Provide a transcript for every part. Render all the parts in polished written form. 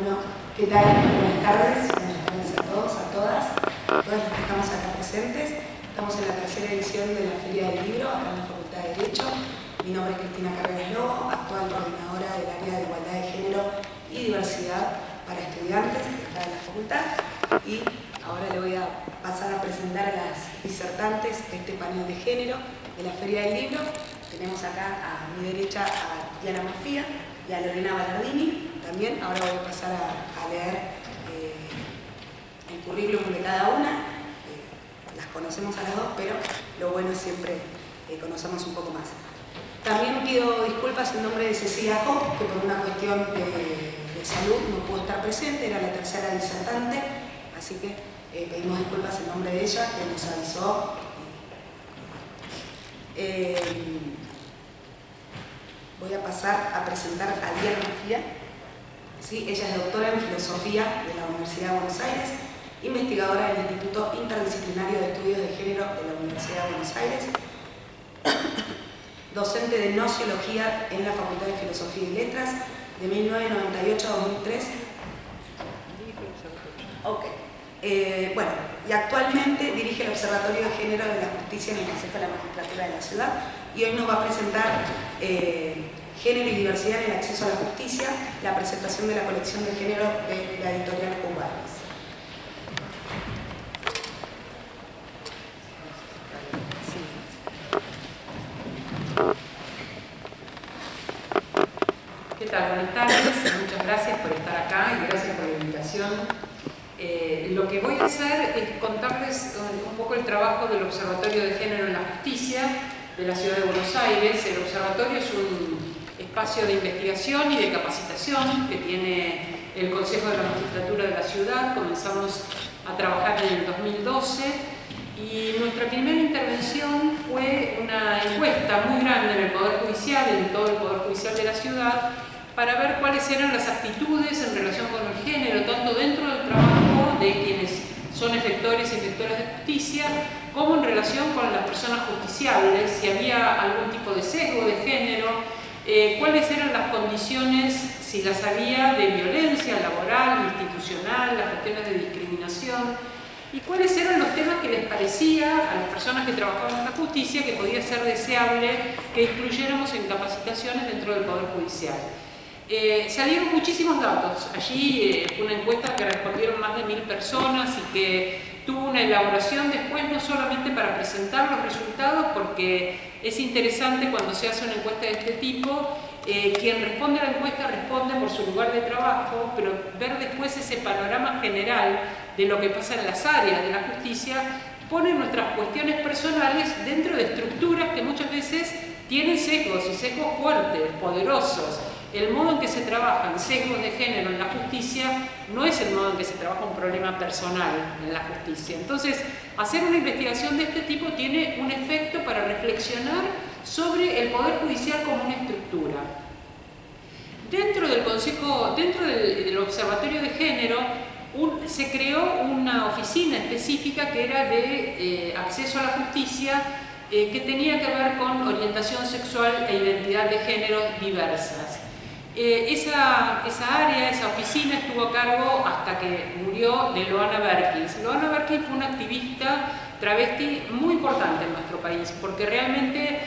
Bueno, ¿qué tal? Buenas tardes a todos, a todas los que estamos acá presentes. Estamos en la tercera edición de la Feria del Libro, acá en la Facultad de Derecho. Mi nombre es Cristina Carreras Lobo, actual coordinadora del área de Igualdad de Género y Diversidad para Estudiantes de acá de la Facultad. Y ahora le voy a pasar a presentar a las disertantes de este panel de género de la Feria del Libro. Tenemos acá a mi derecha a Diana Mafía y a Lorena Ballardini. También ahora voy a pasar a leer el currículum de cada una. Las conocemos a las dos, pero lo bueno es siempre conocernos un poco más. También pido disculpas en nombre de Cecilia Hopp, que por una cuestión de salud no pudo estar presente, era la tercera disertante, así que pedimos disculpas en nombre de ella, que nos avisó. Voy a pasar a presentar a Diana Mafía. Sí, ella es doctora en Filosofía de la Universidad de Buenos Aires, investigadora del Instituto Interdisciplinario de Estudios de Género de la Universidad de Buenos Aires, docente de Nociología en la Facultad de Filosofía y Letras de 1998 a 2003. Bueno, y actualmente dirige el Observatorio de Género de la Justicia en el Consejo de la Magistratura de la Ciudad y hoy nos va a presentar Género y Diversidad en el Acceso a la Justicia, la presentación de la colección de género de la editorial Juárez. ¿Qué tal? Buenas tardes, muchas gracias por estar acá y gracias por la invitación. Lo que voy a hacer es contarles un poco el trabajo del Observatorio de Género en la Justicia de la Ciudad de Buenos Aires. El observatorio es un espacio de investigación y de capacitación que tiene el Consejo de la Magistratura de la Ciudad. Comenzamos a trabajar en el 2012 y nuestra primera intervención fue una encuesta muy grande en el Poder Judicial, en todo el Poder Judicial de la ciudad, para ver cuáles eran las actitudes en relación con el género, tanto dentro del trabajo de quienes son efectores y efectoras de justicia, como en relación con las personas justiciables, si había algún tipo de sesgo de género, cuáles eran las condiciones, si las había, de violencia laboral, institucional, las cuestiones de discriminación, y cuáles eran los temas que les parecía a las personas que trabajaban en la justicia que podía ser deseable que incluyéramos en capacitaciones dentro del Poder Judicial. Salieron muchísimos datos. Allí fue una encuesta que respondieron más de 1000 personas y que tuvo una elaboración después no solamente para presentar los resultados, porque es interesante cuando se hace una encuesta de este tipo, quien responde a la encuesta responde por su lugar de trabajo, pero ver después ese panorama general de lo que pasa en las áreas de la justicia pone nuestras cuestiones personales dentro de estructuras que muchas veces tienen sesgos y sesgos fuertes, poderosos. El modo en que se trabajan sesgos de género en la justicia no es el modo en que se trabaja un problema personal en la justicia. Entonces, hacer una investigación de este tipo tiene un efecto para reflexionar sobre el Poder Judicial como una estructura. Dentro del Consejo, dentro del Observatorio de Género, se creó una oficina específica que era de acceso a la justicia, que tenía que ver con orientación sexual e identidad de género diversas. Esa área, esa oficina estuvo a cargo hasta que murió de Loana Berkins. Loana Berkins fue una activista travesti muy importante en nuestro país, porque realmente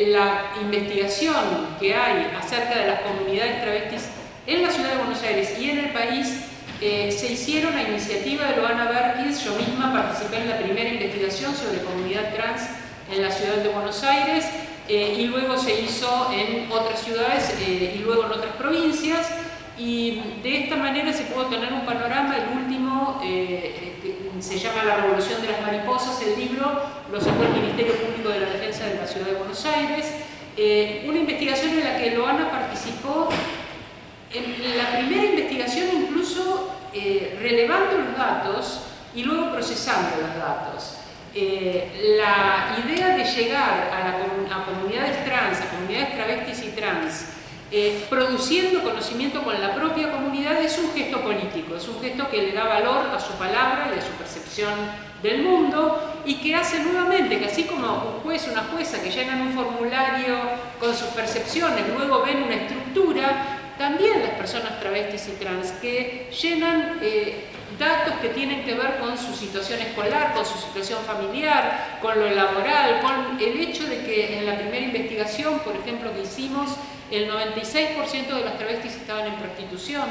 la investigación que hay acerca de las comunidades travestis en la Ciudad de Buenos Aires y en el país se hicieron a iniciativa de Loana Berkins. Yo misma participé en la primera investigación sobre comunidad trans en la Ciudad de Buenos Aires, y luego se hizo en otras ciudades y luego en otras provincias, y de esta manera se pudo tener un panorama. El último se llama La Revolución de las Mariposas. El libro lo sacó el Ministerio Público de la Defensa de la Ciudad de Buenos Aires, una investigación en la que Loana participó en la primera investigación, incluso relevando los datos y luego procesando los datos. La idea de llegar a comunidades trans, a comunidades travestis y trans, produciendo conocimiento con la propia comunidad, es un gesto político, es un gesto que le da valor a su palabra y a su percepción del mundo, y que hace nuevamente que, así como un juez o una jueza que llenan un formulario con sus percepciones, luego ven una estructura, también las personas travestis y trans, que llenan datos que tienen que ver con su situación escolar, con su situación familiar, con lo laboral, con el hecho de que en la primera investigación, por ejemplo, que hicimos, el 96% de las travestis estaban en prostitución,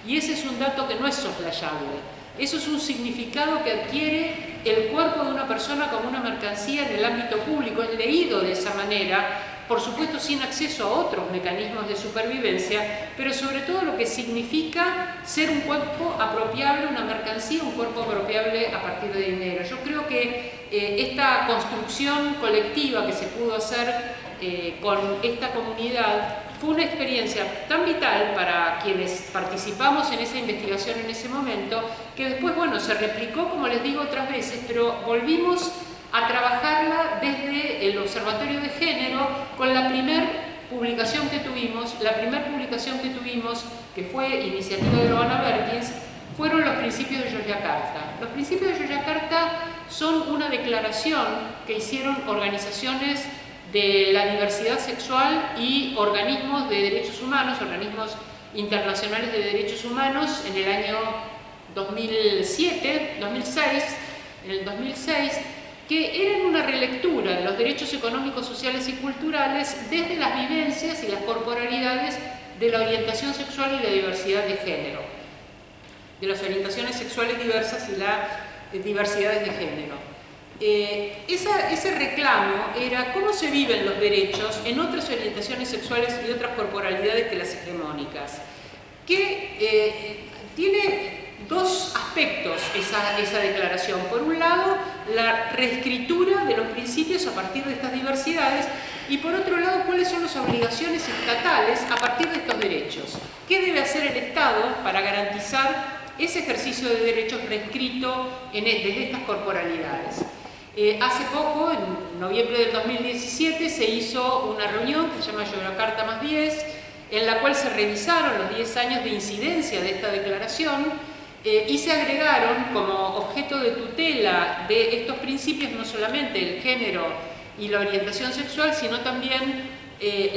y ese es un dato que no es soslayable. Eso es un significado que adquiere el cuerpo de una persona como una mercancía en el ámbito público, es leído de esa manera, por supuesto sin acceso a otros mecanismos de supervivencia, pero sobre todo lo que significa ser un cuerpo apropiable, una mercancía, un cuerpo apropiable a partir de dinero. Yo creo que esta construcción colectiva que se pudo hacer con esta comunidad fue una experiencia tan vital para quienes participamos en esa investigación en ese momento, que después, bueno, se replicó, como les digo, otras veces, pero volvimos a trabajarla desde el Observatorio de Género con la primera publicación que tuvimos. La primera publicación que tuvimos, que fue iniciativa de Lovana Berkins, fueron los principios de Yogyakarta. Los principios de Yogyakarta son una declaración que hicieron organizaciones de la diversidad sexual y organismos de derechos humanos, organismos internacionales de derechos humanos en el año 2006, que eran una relectura de los derechos económicos, sociales y culturales desde las vivencias y las corporalidades de la orientación sexual y la diversidad de género, de las orientaciones sexuales diversas y las diversidades de género. Ese reclamo era cómo se viven los derechos en otras orientaciones sexuales y otras corporalidades que las hegemónicas, que tiene dos aspectos esa declaración. Por un lado, la reescritura de los principios a partir de estas diversidades, y por otro lado, cuáles son las obligaciones estatales a partir de estos derechos. ¿Qué debe hacer el Estado para garantizar ese ejercicio de derechos reescrito desde estas corporalidades? Hace poco, en noviembre del 2017, se hizo una reunión que se llama Yogyakarta +10, en la cual se revisaron los 10 años de incidencia de esta declaración y se agregaron como objeto de tutela de estos principios no solamente el género y la orientación sexual, sino también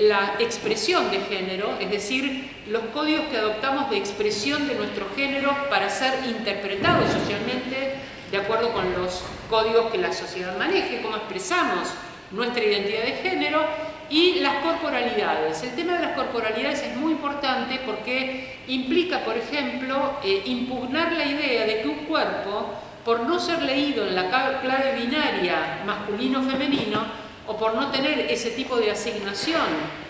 la expresión de género, es decir, los códigos que adoptamos de expresión de nuestro género para ser interpretados socialmente de acuerdo con los códigos que la sociedad maneje, cómo expresamos nuestra identidad de género, y las corporalidades. El tema de las corporalidades es muy importante porque implica, por ejemplo, impugnar la idea de que un cuerpo, por no ser leído en la clave binaria masculino-femenino, o por no tener ese tipo de asignación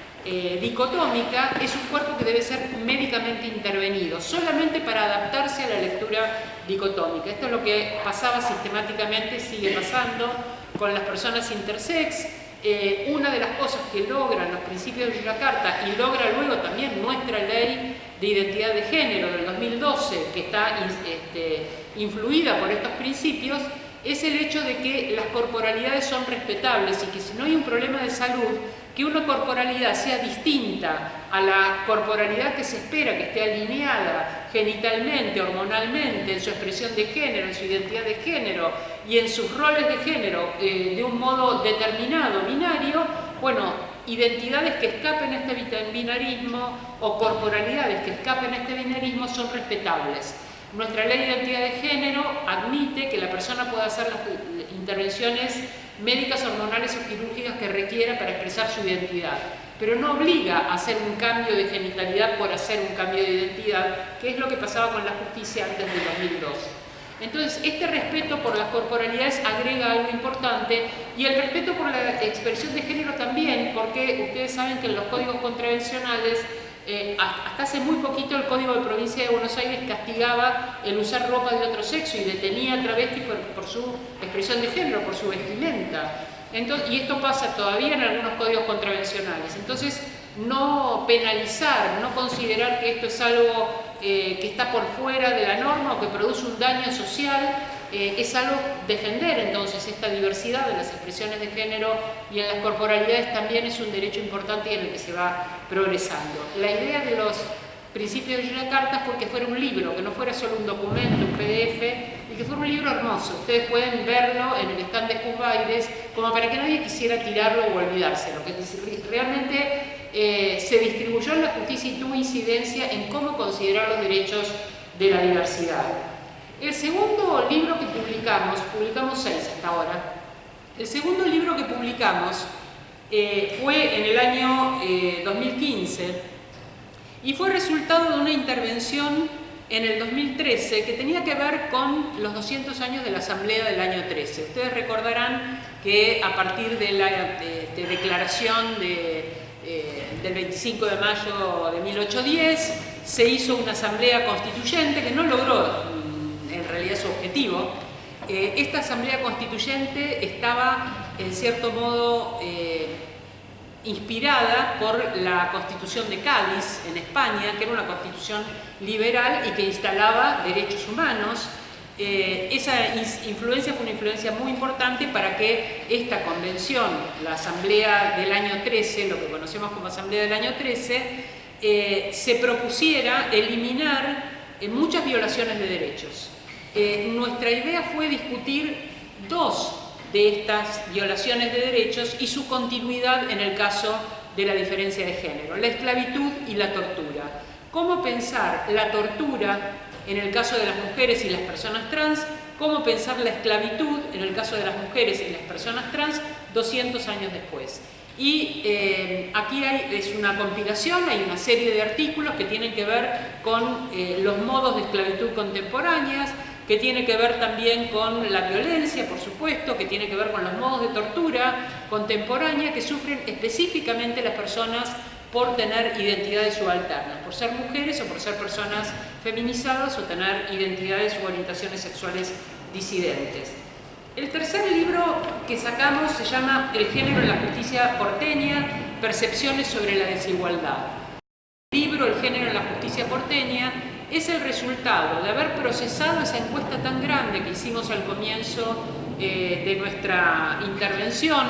dicotómica, es un cuerpo que debe ser médicamente intervenido, solamente para adaptarse a la lectura dicotómica. Esto es lo que pasaba sistemáticamente, sigue pasando con las personas intersex. Una de las cosas que logran los principios de Yogyakarta y logra luego también nuestra ley de identidad de género del 2012, que está influida por estos principios, es el hecho de que las corporalidades son respetables y que si no hay un problema de salud, que una corporalidad sea distinta a la corporalidad que se espera que esté alineada genitalmente, hormonalmente, en su expresión de género, en su identidad de género y en sus roles de género de un modo determinado, binario, bueno, identidades que escapen a este binarismo o corporalidades que escapen a este binarismo son respetables. Nuestra ley de identidad de género admite que la persona pueda hacer las intervenciones médicas, hormonales o quirúrgicas que requiera para expresar su identidad, pero no obliga a hacer un cambio de genitalidad por hacer un cambio de identidad, que es lo que pasaba con la justicia antes del 2012. Entonces, este respeto por las corporalidades agrega algo importante, y el respeto por la expresión de género también, porque ustedes saben que en los códigos contravencionales hasta hace muy poquito el Código de Provincia de Buenos Aires castigaba el usar ropa de otro sexo y detenía al travesti por su expresión de género, por su vestimenta. Entonces, y esto pasa todavía en algunos códigos contravencionales. Entonces, no penalizar, no considerar que esto es algo que está por fuera de la norma o que produce un daño social, es algo defender entonces esta diversidad de las expresiones de género y en las corporalidades también es un derecho importante y en el que se va progresando. La idea de los principios de Yogyakarta fue que fuera un libro, que no fuera solo un documento, un PDF, y que fuera un libro hermoso. Ustedes pueden verlo en el stand de Juzbaires, como para que nadie quisiera tirarlo o olvidárselo, que realmente se distribuyó en la justicia y tuvo incidencia en cómo considerar los derechos de la diversidad. El segundo libro que publicamos 6 hasta ahora, el segundo libro que publicamos fue en el año 2015 y fue resultado de una intervención en el 2013 que tenía que ver con los 200 años de la Asamblea del año 13. Ustedes recordarán que a partir de la declaración del 25 de mayo de 1810 se hizo una Asamblea Constituyente que no logró en realidad su objetivo. Esta Asamblea Constituyente estaba en cierto modo inspirada por la Constitución de Cádiz en España, que era una constitución liberal y que instalaba derechos humanos. Esa influencia fue una influencia muy importante para que esta convención, la Asamblea del año 13, lo que conocemos como Asamblea del año 13, se propusiera eliminar muchas violaciones de derechos. Nuestra idea fue discutir 2 de estas violaciones de derechos y su continuidad en el caso de la diferencia de género, la esclavitud y la tortura. ¿Cómo pensar la tortura en el caso de las mujeres y las personas trans? ¿Cómo pensar la esclavitud en el caso de las mujeres y las personas trans 200 años después? Y aquí es una compilación, hay una serie de artículos que tienen que ver con los modos de esclavitud contemporáneas, que tiene que ver también con la violencia, por supuesto, que tiene que ver con los modos de tortura contemporánea que sufren específicamente las personas por tener identidades subalternas, por ser mujeres o por ser personas feminizadas o tener identidades u orientaciones sexuales disidentes. El tercer libro que sacamos se llama El género en la justicia porteña, percepciones sobre la desigualdad. El libro El género en la justicia porteña es el resultado de haber procesado esa encuesta tan grande que hicimos al comienzo de nuestra intervención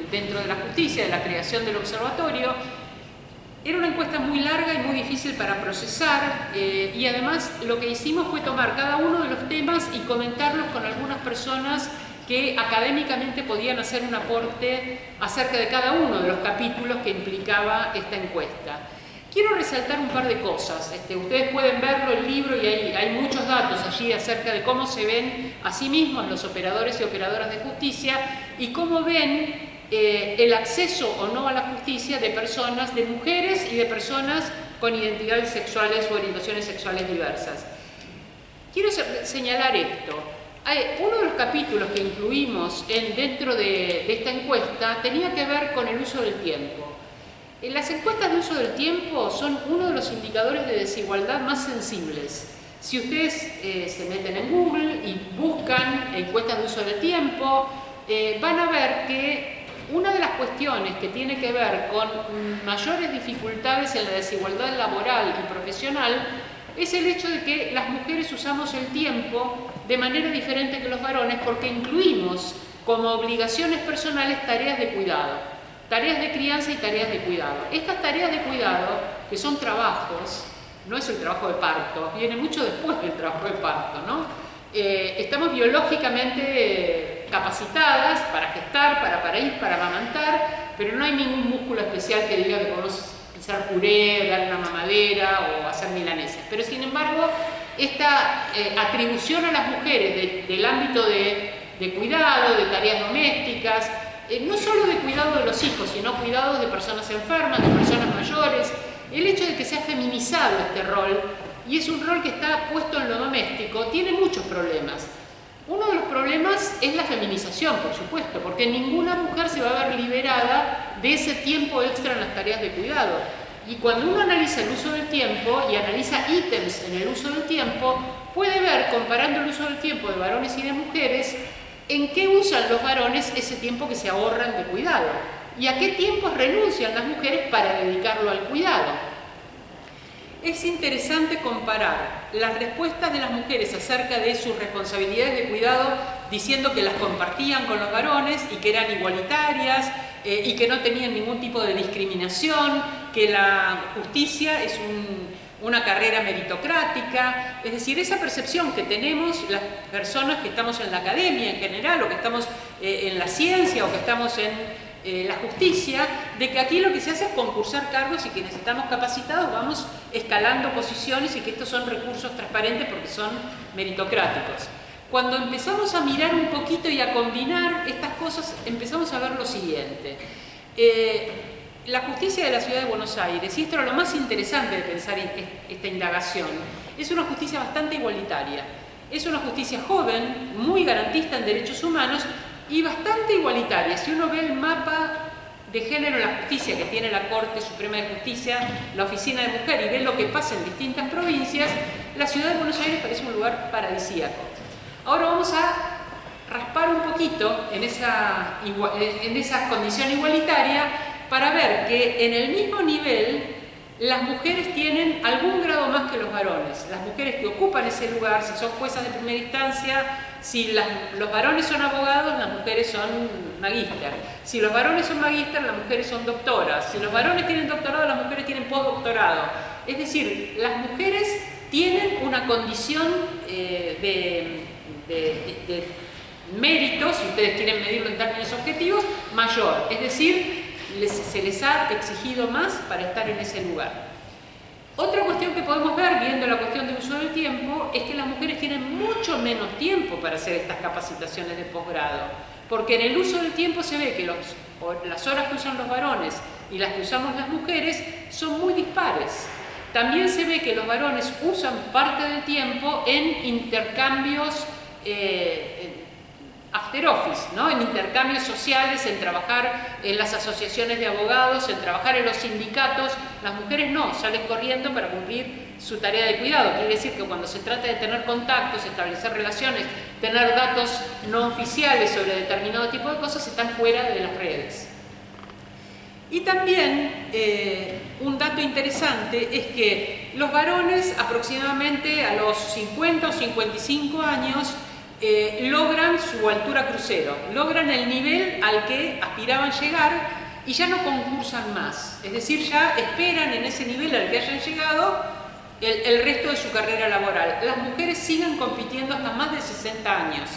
dentro de la justicia, de la creación del observatorio. Era una encuesta muy larga y muy difícil para procesar y además lo que hicimos fue tomar cada uno de los temas y comentarlos con algunas personas que académicamente podían hacer un aporte acerca de cada uno de los capítulos que implicaba esta encuesta. Quiero resaltar un par de cosas. Ustedes pueden verlo en el libro y hay muchos datos allí acerca de cómo se ven a sí mismos los operadores y operadoras de justicia y cómo ven el acceso o no a la justicia de personas, de mujeres y de personas con identidades sexuales o orientaciones sexuales diversas. Quiero señalar esto. Uno de los capítulos que incluimos dentro de esta encuesta tenía que ver con el uso del tiempo. Las encuestas de uso del tiempo son uno de los indicadores de desigualdad más sensibles. Si ustedes se meten en Google y buscan encuestas de uso del tiempo, van a ver que una de las cuestiones que tiene que ver con mayores dificultades en la desigualdad laboral y profesional es el hecho de que las mujeres usamos el tiempo de manera diferente que los varones porque incluimos como obligaciones personales tareas de cuidado. Tareas de crianza y tareas de cuidado. Estas tareas de cuidado, que son trabajos, no es el trabajo de parto, viene mucho después del trabajo de parto, ¿no? Estamos biológicamente capacitadas para gestar, para parir, para amamantar, pero no hay ningún músculo especial que diga que podemos pisar puré, dar una mamadera o hacer milanesas. Pero sin embargo, esta atribución a las mujeres del ámbito de cuidado, de tareas domésticas, no solo de cuidado de los hijos, sino cuidados de personas enfermas, de personas mayores, el hecho de que se ha feminizado este rol, y es un rol que está puesto en lo doméstico, tiene muchos problemas. Uno de los problemas es la feminización, por supuesto, porque ninguna mujer se va a ver liberada de ese tiempo extra en las tareas de cuidado. Y cuando uno analiza el uso del tiempo y analiza ítems en el uso del tiempo, puede ver, comparando el uso del tiempo de varones y de mujeres, en qué usan los varones ese tiempo que se ahorran de cuidado y a qué tiempos renuncian las mujeres para dedicarlo al cuidado. Es interesante comparar las respuestas de las mujeres acerca de sus responsabilidades de cuidado diciendo que las compartían con los varones y que eran igualitarias y que no tenían ningún tipo de discriminación, que la justicia es una carrera meritocrática, es decir, esa percepción que tenemos las personas que estamos en la academia en general o que estamos en la ciencia o que estamos en la justicia, de que aquí lo que se hace es concursar cargos y quienes estamos capacitados vamos escalando posiciones y que estos son recursos transparentes porque son meritocráticos. Cuando empezamos a mirar un poquito y a combinar estas cosas, empezamos a ver lo siguiente. La justicia de la Ciudad de Buenos Aires, y esto era lo más interesante de pensar esta indagación, es una justicia bastante igualitaria. Es una justicia joven, muy garantista en derechos humanos y bastante igualitaria. Si uno ve el mapa de género en la justicia que tiene la Corte Suprema de Justicia, la Oficina de Mujer, y ve lo que pasa en distintas provincias, la Ciudad de Buenos Aires parece un lugar paradisíaco. Ahora vamos a raspar un poquito en esa condición igualitaria para ver que en el mismo nivel las mujeres tienen algún grado más que los varones. Las mujeres que ocupan ese lugar, si son juezas de primera instancia, si los varones son abogados, las mujeres son magíster. Si los varones son magíster, las mujeres son doctoras. Si los varones tienen doctorado, las mujeres tienen postdoctorado. Es decir, las mujeres tienen una condición de mérito, si ustedes quieren medirlo en términos objetivos, mayor. Es decir, se les ha exigido más para estar en ese lugar. Otra cuestión que podemos ver, viendo la cuestión de uso del tiempo, es que las mujeres tienen mucho menos tiempo para hacer estas capacitaciones de posgrado, porque en el uso del tiempo se ve que las horas que usan los varones y las que usamos las mujeres son muy dispares. También se ve que los varones usan parte del tiempo en intercambios after office, ¿no? En intercambios sociales, en trabajar en las asociaciones de abogados, en trabajar en los sindicatos. Las mujeres no, salen corriendo para cumplir su tarea de cuidado. Quiere decir que cuando se trata de tener contactos, establecer relaciones, tener datos no oficiales sobre determinado tipo de cosas, están fuera de las redes. Y también un dato interesante es que los varones aproximadamente a los 50 o 55 años logran su altura crucero, logran el nivel al que aspiraban llegar y ya no concursan más. Es decir, ya esperan en ese nivel al que hayan llegado el resto de su carrera laboral. Las mujeres siguen compitiendo hasta más de 60 años.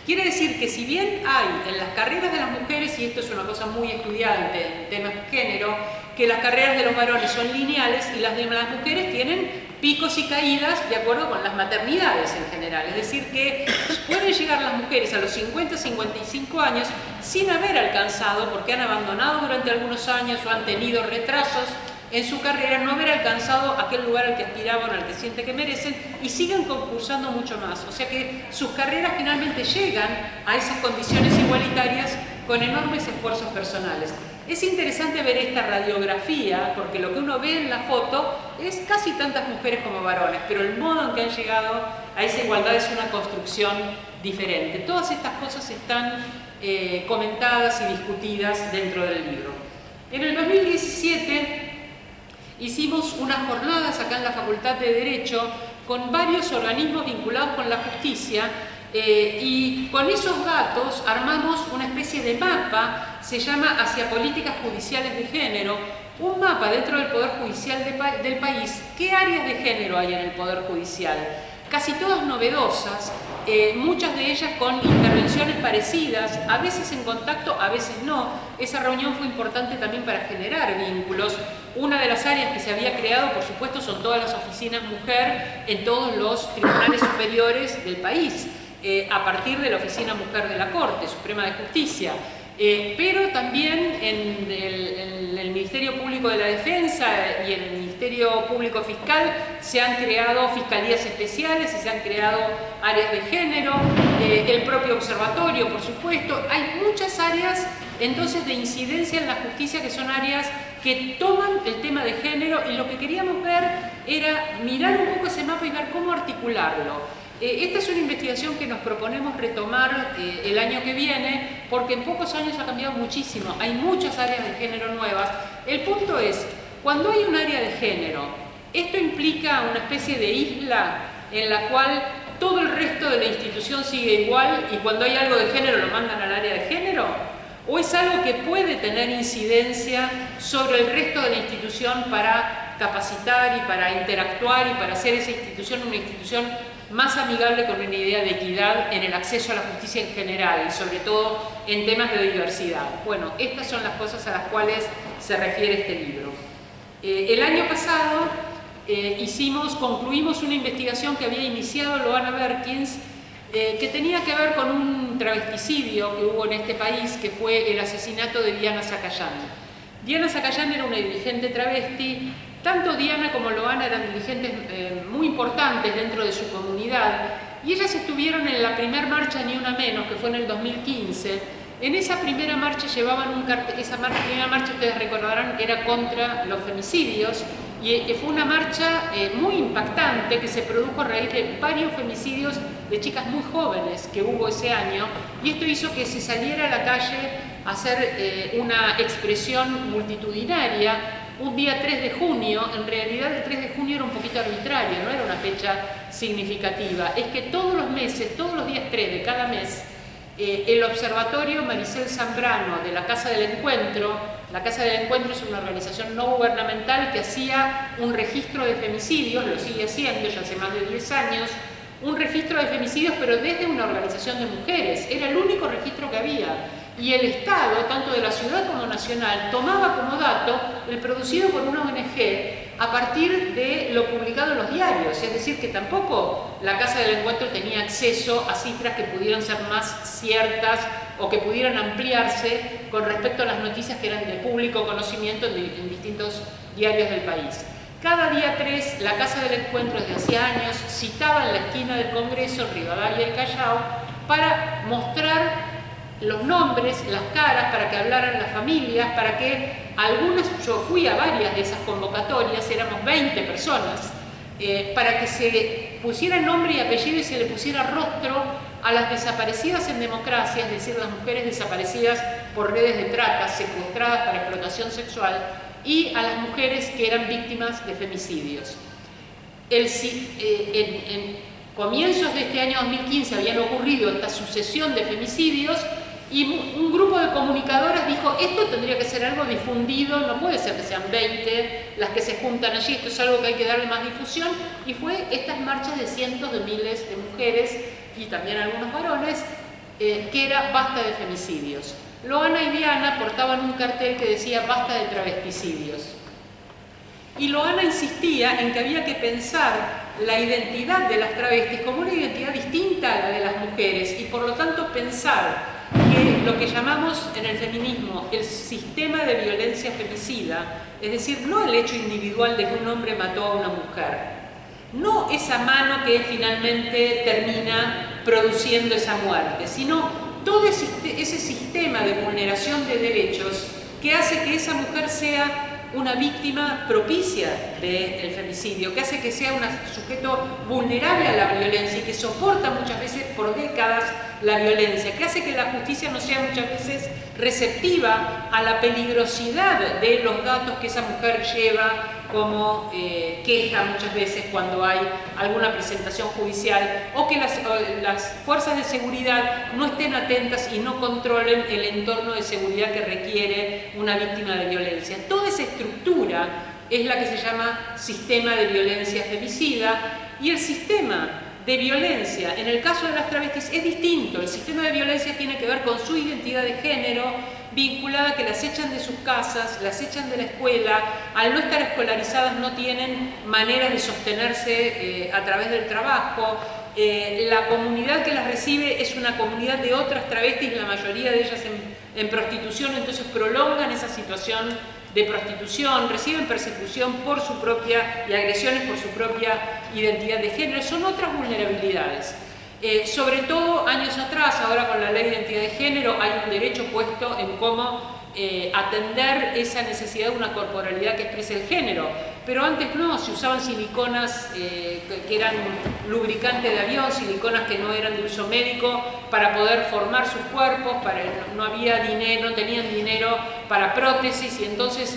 Quiere decir que si bien hay en las carreras de las mujeres, y esto es una cosa muy estudiada en temas de género, que las carreras de los varones son lineales y las de las mujeres tienen picos y caídas de acuerdo con las maternidades en general. Es decir, que pueden llegar las mujeres a los 50-55 años sin haber alcanzado, porque han abandonado durante algunos años o han tenido retrasos en su carrera, no haber alcanzado aquel lugar al que aspiraban, al que sienten que merecen, y siguen concursando mucho más. O sea que sus carreras finalmente llegan a esas condiciones igualitarias con enormes esfuerzos personales. Es interesante ver esta radiografía, porque lo que uno ve en la foto es casi tantas mujeres como varones, pero el modo en que han llegado a esa igualdad es una construcción diferente. Todas estas cosas están comentadas y discutidas dentro del libro. En el 2017 hicimos unas jornadas acá en la Facultad de Derecho con varios organismos vinculados con la justicia y con esos datos armamos una especie de mapa, se llama Hacia Políticas Judiciales de Género, un mapa dentro del Poder Judicial del país. ¿Qué áreas de género hay en el Poder Judicial? Casi todas novedosas, muchas de ellas con intervenciones parecidas, a veces en contacto, a veces no. Esa reunión fue importante también para generar vínculos. Una de las áreas que se había creado, por supuesto, son todas las oficinas mujer en todos los tribunales superiores del país, a partir de la Oficina Mujer de la Corte Suprema de Justicia. Pero también en el Ministerio Público de la Defensa y en el Ministerio Público Fiscal se han creado fiscalías especiales y se han creado áreas de género, el propio observatorio, por supuesto. Hay muchas áreas entonces de incidencia en la justicia que son áreas que toman el tema de género, y lo que queríamos ver era mirar un poco ese mapa y ver cómo articularlo. Esta es una investigación que nos proponemos retomar el año que viene, porque en pocos años ha cambiado muchísimo, hay muchas áreas de género nuevas. El punto es, cuando hay un área de género, ¿esto implica una especie de isla en la cual todo el resto de la institución sigue igual y cuando hay algo de género lo mandan al área de género? ¿O es algo que puede tener incidencia sobre el resto de la institución para capacitar y para interactuar y para hacer esa institución una institución más amigable con una idea de equidad en el acceso a la justicia en general y sobre todo en temas de diversidad. Bueno, estas son las cosas a las cuales se refiere este libro. El año pasado concluimos una investigación que había iniciado Loana Berkins, que tenía que ver con un travesticidio que hubo en este país, que fue el asesinato de Diana Zacayán. Diana Zacayán era una dirigente travesti. Tanto Diana como Loana eran dirigentes muy importantes dentro de su comunidad, y ellas estuvieron en la primera marcha Ni Una Menos, que fue en el 2015. En esa primera marcha llevaban un cartel. Esa primera marcha, ustedes recordarán, era contra los femicidios, y fue una marcha muy impactante que se produjo a raíz de varios femicidios de chicas muy jóvenes que hubo ese año, y esto hizo que se saliera a la calle a hacer una expresión multitudinaria un día 3 de junio. En realidad el 3 de junio era un poquito arbitrario, no era una fecha significativa. Es que todos los meses, todos los días 3 de cada mes, el Observatorio Maricel Zambrano de la Casa del Encuentro. La Casa del Encuentro es una organización no gubernamental que hacía un registro de femicidios, lo sigue haciendo ya hace más de 10 años, un registro de femicidios, pero desde una organización de mujeres. Era el único registro que había. Y el Estado, tanto de la ciudad como nacional, tomaba como dato el producido por una ONG a partir de lo publicado en los diarios. Es decir, que tampoco la Casa del Encuentro tenía acceso a cifras que pudieran ser más ciertas o que pudieran ampliarse con respecto a las noticias que eran de público conocimiento en distintos diarios del país. Cada día 3, la Casa del Encuentro desde hacía años citaba en la esquina del Congreso, en Rivadavia y Callao, para mostrar los nombres, las caras, para que hablaran las familias, para que algunas, yo fui a varias de esas convocatorias, éramos 20 personas, para que se pusiera nombre y apellido y se le pusiera rostro a las desaparecidas en democracia, es decir, las mujeres desaparecidas por redes de trata, secuestradas para explotación sexual, y a las mujeres que eran víctimas de femicidios. En comienzos de este año 2015 habían ocurrido esta sucesión de femicidios, y un grupo de comunicadoras dijo: esto tendría que ser algo difundido, no puede ser que sean 20 las que se juntan allí, esto es algo que hay que darle más difusión. Y fue estas marchas de cientos de miles de mujeres y también algunos varones, que era basta de femicidios. Loana y Diana portaban un cartel que decía basta de travesticidios. Y Loana insistía en que había que pensar la identidad de las travestis como una identidad distinta a la de las mujeres, y por lo tanto pensar que lo que llamamos en el feminismo el sistema de violencia femicida, es decir, no el hecho individual de que un hombre mató a una mujer, no esa mano que finalmente termina produciendo esa muerte, sino todo ese sistema de vulneración de derechos que hace que esa mujer sea una víctima propicia del femicidio, que hace que sea un sujeto vulnerable a la violencia y que soporta muchas veces por décadas la violencia, que hace que la justicia no sea muchas veces receptiva a la peligrosidad de los datos que esa mujer lleva como queja muchas veces cuando hay alguna presentación judicial, o que las fuerzas de seguridad no estén atentas y no controlen el entorno de seguridad que requiere una víctima de violencia. Toda esa estructura es la que se llama sistema de violencia femicida, y el sistema de violencia en el caso de las travestis es distinto. El sistema de violencia tiene que ver con su identidad de género, vinculada a que las echan de sus casas, las echan de la escuela, al no estar escolarizadas no tienen manera de sostenerse a través del trabajo. La comunidad que las recibe es una comunidad de otras travestis, la mayoría de ellas en prostitución, entonces prolongan esa situación de prostitución, reciben persecución por su propia y agresiones por su propia identidad de género. Son otras vulnerabilidades. Sobre todo años atrás, ahora con la ley de identidad de género, hay un derecho puesto en cómo atender esa necesidad de una corporalidad que exprese el género. Pero antes no, se usaban siliconas que eran lubricantes de avión, siliconas que no eran de uso médico, para poder formar sus cuerpos, no había dinero, no tenían dinero para prótesis, y entonces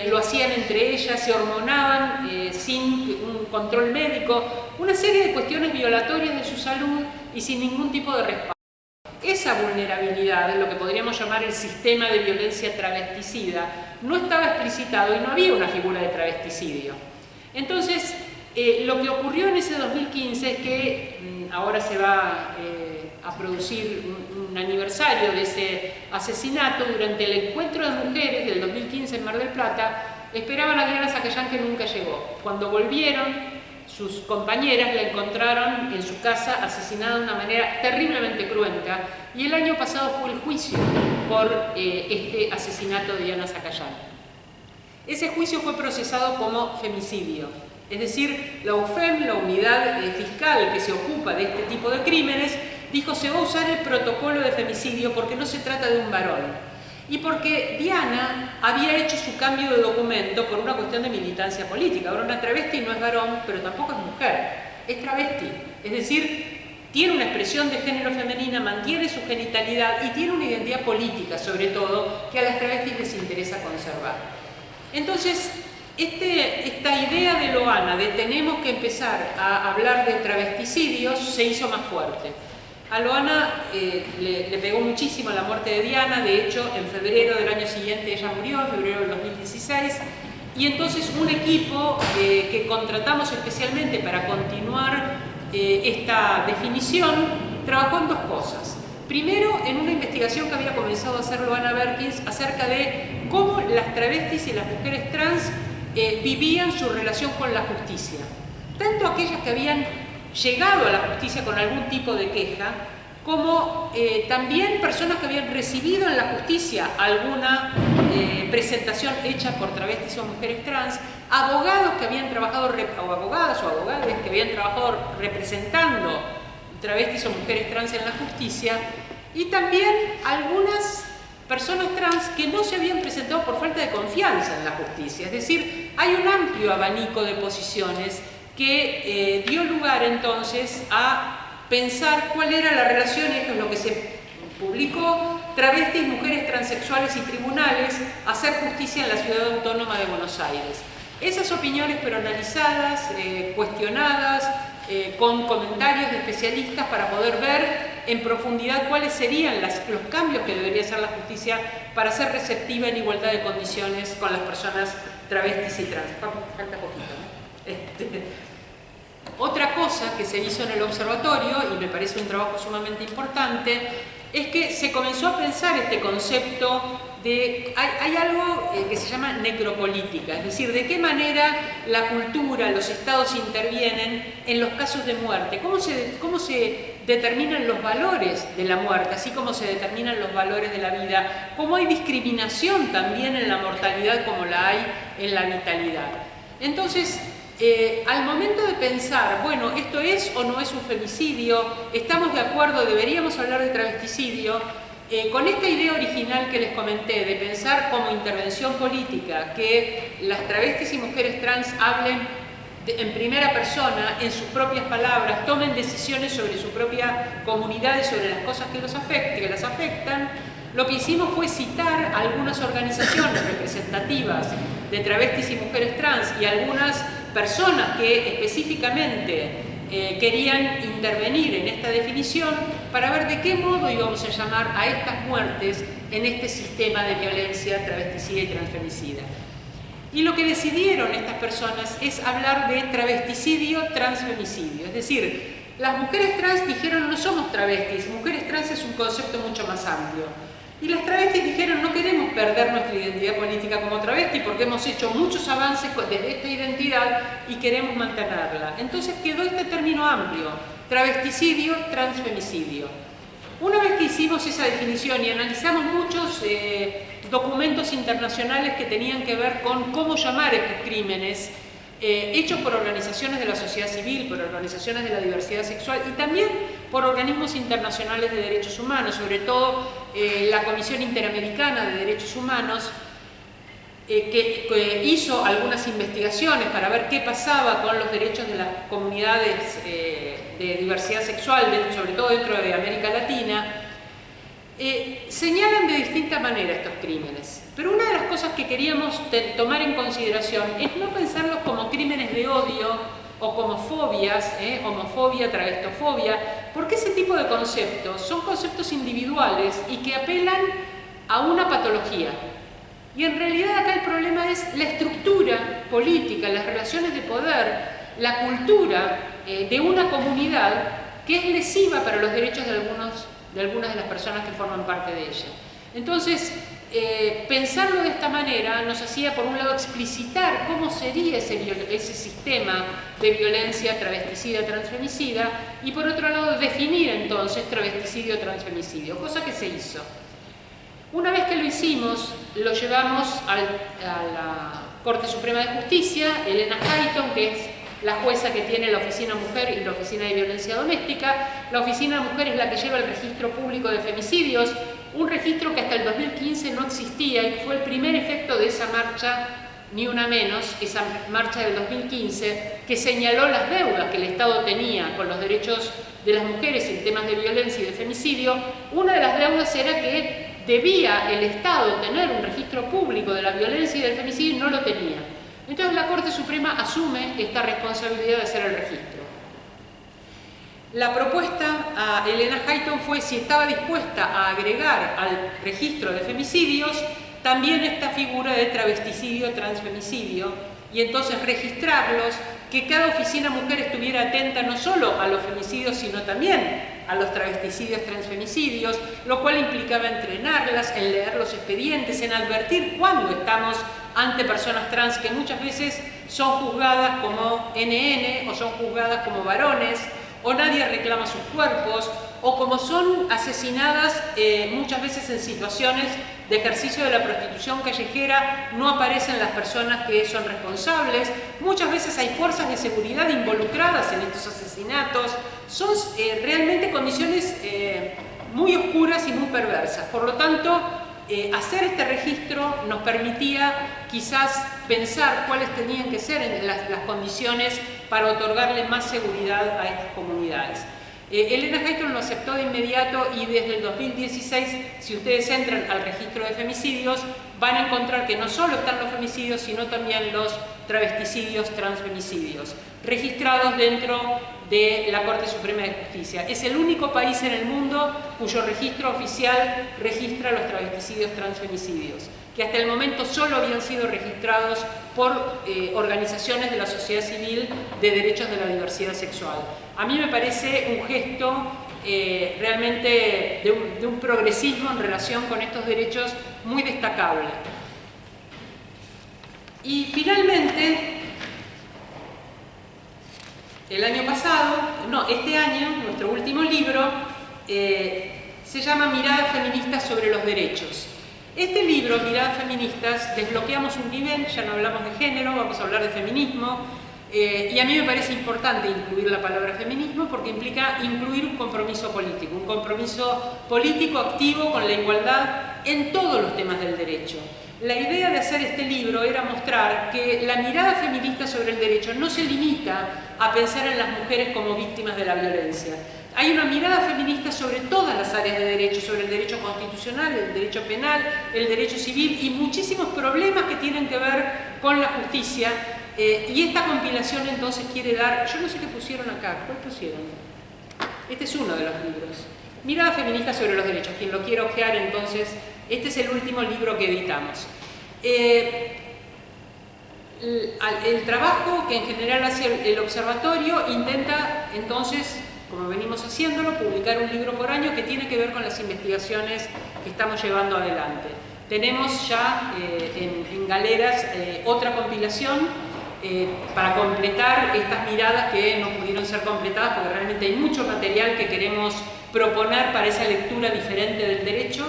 lo hacían entre ellas, se hormonaban sin un control médico, una serie de cuestiones violatorias de su salud y sin ningún tipo de respaldo. Esa vulnerabilidad, lo que podríamos llamar el sistema de violencia travesticida, no estaba explicitado y no había una figura de travesticidio. Entonces, lo que ocurrió en ese 2015 es que ahora se va a producir un aniversario de ese asesinato. Durante el encuentro de mujeres del 2015 en Mar del Plata, esperaban a Diana Zacayán, que nunca llegó. Cuando volvieron, sus compañeras la encontraron en su casa asesinada de una manera terriblemente cruenta, y el año pasado fue el juicio por este asesinato de Diana Zacayán. Ese juicio fue procesado como femicidio, es decir, la UFEM, la unidad fiscal que se ocupa de este tipo de crímenes, dijo: se va a usar el protocolo de femicidio porque no se trata de un varón. Y porque Diana había hecho su cambio de documento por una cuestión de militancia política. Ahora, una travesti no es varón, pero tampoco es mujer, es travesti. Es decir, tiene una expresión de género femenina, mantiene su genitalidad y tiene una identidad política, sobre todo, que a las travestis les interesa conservar. Entonces, esta idea de Loana de tenemos que empezar a hablar de travesticidios se hizo más fuerte. A Loana le pegó muchísimo la muerte de Diana. De hecho, en febrero del año siguiente ella murió, en febrero del 2016, y entonces un equipo que contratamos especialmente para continuar esta definición trabajó en dos cosas. Primero, en una investigación que había comenzado a hacer Loana Berkins acerca de cómo las travestis y las mujeres trans vivían su relación con la justicia, tanto aquellas que habían llegado a la justicia con algún tipo de queja, como también personas que habían recibido en la justicia alguna presentación hecha por travestis o mujeres trans, abogados que habían trabajado, o abogadas o abogados que habían trabajado representando travestis o mujeres trans en la justicia, y también algunas personas trans que no se habían presentado por falta de confianza en la justicia. Es decir, hay un amplio abanico de posiciones que dio lugar entonces a pensar cuál era la relación, y esto es lo que se publicó: travestis, mujeres transexuales y tribunales, hacer justicia en la Ciudad Autónoma de Buenos Aires. Esas opiniones, pero analizadas, cuestionadas, con comentarios de especialistas para poder ver en profundidad cuáles serían los cambios que debería hacer la justicia para ser receptiva en igualdad de condiciones con las personas travestis y trans. Falta poquito, ¿no? Otra cosa que se hizo en el observatorio, y me parece un trabajo sumamente importante, es que se comenzó a pensar este concepto de... Hay algo que se llama necropolítica, es decir, de qué manera la cultura, los estados intervienen en los casos de muerte, cómo se determinan los valores de la muerte, así como se determinan los valores de la vida, cómo hay discriminación también en la mortalidad como la hay en la vitalidad. Entonces, al momento de pensar, bueno, ¿esto es o no es un femicidio? ¿Estamos de acuerdo? ¿Deberíamos hablar de travesticidio? Con esta idea original que les comenté, de pensar como intervención política, que las travestis y mujeres trans hablen en primera persona, en sus propias palabras, tomen decisiones sobre su propia comunidad y sobre las cosas que las afectan, lo que hicimos fue citar algunas organizaciones representativas de travestis y mujeres trans y algunas personas que específicamente querían intervenir en esta definición para ver de qué modo íbamos a llamar a estas muertes en este sistema de violencia travesticida y transfemicida. Y lo que decidieron estas personas es hablar de travesticidio, transfemicidio. Es decir, las mujeres trans dijeron: no somos travestis, mujeres trans es un concepto mucho más amplio. Y las travestis dijeron: no queremos perder nuestra identidad política como travesti porque hemos hecho muchos avances desde esta identidad y queremos mantenerla. Entonces quedó este término amplio: travesticidio, transfemicidio. Una vez que hicimos esa definición y analizamos muchos documentos internacionales que tenían que ver con cómo llamar estos crímenes, hechos por organizaciones de la sociedad civil, por organizaciones de la diversidad sexual y también por organismos internacionales de derechos humanos, sobre todo la Comisión Interamericana de Derechos Humanos, que hizo algunas investigaciones para ver qué pasaba con los derechos de las comunidades de diversidad sexual, sobre todo dentro de América Latina. Señalan de distinta manera estos crímenes, pero una de las cosas que queríamos tomar en consideración es no pensarlos como crímenes de odio o como fobias, homofobia, travestofobia, porque ese tipo de conceptos son conceptos individuales y que apelan a una patología. Y en realidad acá el problema es la estructura política, las relaciones de poder, la cultura de una comunidad que es lesiva para los derechos de algunas de las personas que forman parte de ella. Entonces, pensarlo de esta manera nos hacía, por un lado, explicitar cómo sería ese sistema de violencia travesticida, transfemicida, y por otro lado, definir entonces travesticidio, transfemicidio, cosa que se hizo. Una vez que lo hicimos, lo llevamos a la Corte Suprema de Justicia. Elena Hayton, que es la jueza que tiene la Oficina Mujer y la Oficina de Violencia Doméstica. La Oficina Mujer es la que lleva el registro público de femicidios, un registro que hasta el 2015 no existía y que fue el primer efecto de esa marcha, ni una menos, esa marcha del 2015, que señaló las deudas que el Estado tenía con los derechos de las mujeres en temas de violencia y de femicidio. Una de las deudas era que debía el Estado tener un registro público de la violencia y del femicidio y no lo tenía. Entonces la Corte Suprema asume esta responsabilidad de hacer el registro. La propuesta a Elena Hayton fue si estaba dispuesta a agregar al registro de femicidios también esta figura de travesticidio, transfemicidio, y entonces registrarlos, que cada oficina mujer estuviera atenta no solo a los femicidios, sino también a los travesticidios, transfemicidios, lo cual implicaba entrenarlas, en leer los expedientes, en advertir cuando estamos ante personas trans que muchas veces son juzgadas como NN o son juzgadas como varones, o nadie reclama sus cuerpos, o como son asesinadas muchas veces en situaciones de ejercicio de la prostitución callejera, no aparecen las personas que son responsables. Muchas veces hay fuerzas de seguridad involucradas en estos asesinatos. Son realmente condiciones muy oscuras y muy perversas. Por lo tanto, hacer este registro nos permitía quizás pensar cuáles tenían que ser las condiciones para otorgarle más seguridad a estas comunidades. Elena Hayton lo aceptó de inmediato y desde el 2016, si ustedes entran al registro de femicidios, van a encontrar que no solo están los femicidios, sino también los travesticidios, transfemicidios, registrados dentro de la Corte Suprema de Justicia. Es el único país en el mundo cuyo registro oficial registra los travesticidios, transfemicidios, que hasta el momento solo habían sido registrados por organizaciones de la sociedad civil de derechos de la diversidad sexual. A mí me parece un gesto realmente de un progresismo en relación con estos derechos muy destacable. Y finalmente, este año, nuestro último libro se llama Miradas feministas sobre los derechos. Este libro, Miradas feministas, desbloqueamos un nivel, ya no hablamos de género, vamos a hablar de feminismo, y a mí me parece importante incluir la palabra feminismo porque implica incluir un compromiso político activo con la igualdad en todos los temas del derecho. La idea de hacer este libro era mostrar que la mirada feminista sobre el derecho no se limita a pensar en las mujeres como víctimas de la violencia. Hay una mirada feminista sobre todas las áreas de derecho, sobre el derecho constitucional, el derecho penal, el derecho civil y muchísimos problemas que tienen que ver con la justicia. Y esta compilación entonces quiere dar, yo no sé qué pusieron acá, ¿cuál pusieron? Este es uno de los libros. Mirada feminista sobre los derechos, quien lo quiera ojear entonces, este es el último libro que editamos. El trabajo que en general hace el observatorio intenta entonces, como venimos haciéndolo, publicar un libro por año que tiene que ver con las investigaciones que estamos llevando adelante. Tenemos ya en galeras otra compilación para completar estas miradas que no pudieron ser completadas porque realmente hay mucho material que queremos proponer para esa lectura diferente del derecho,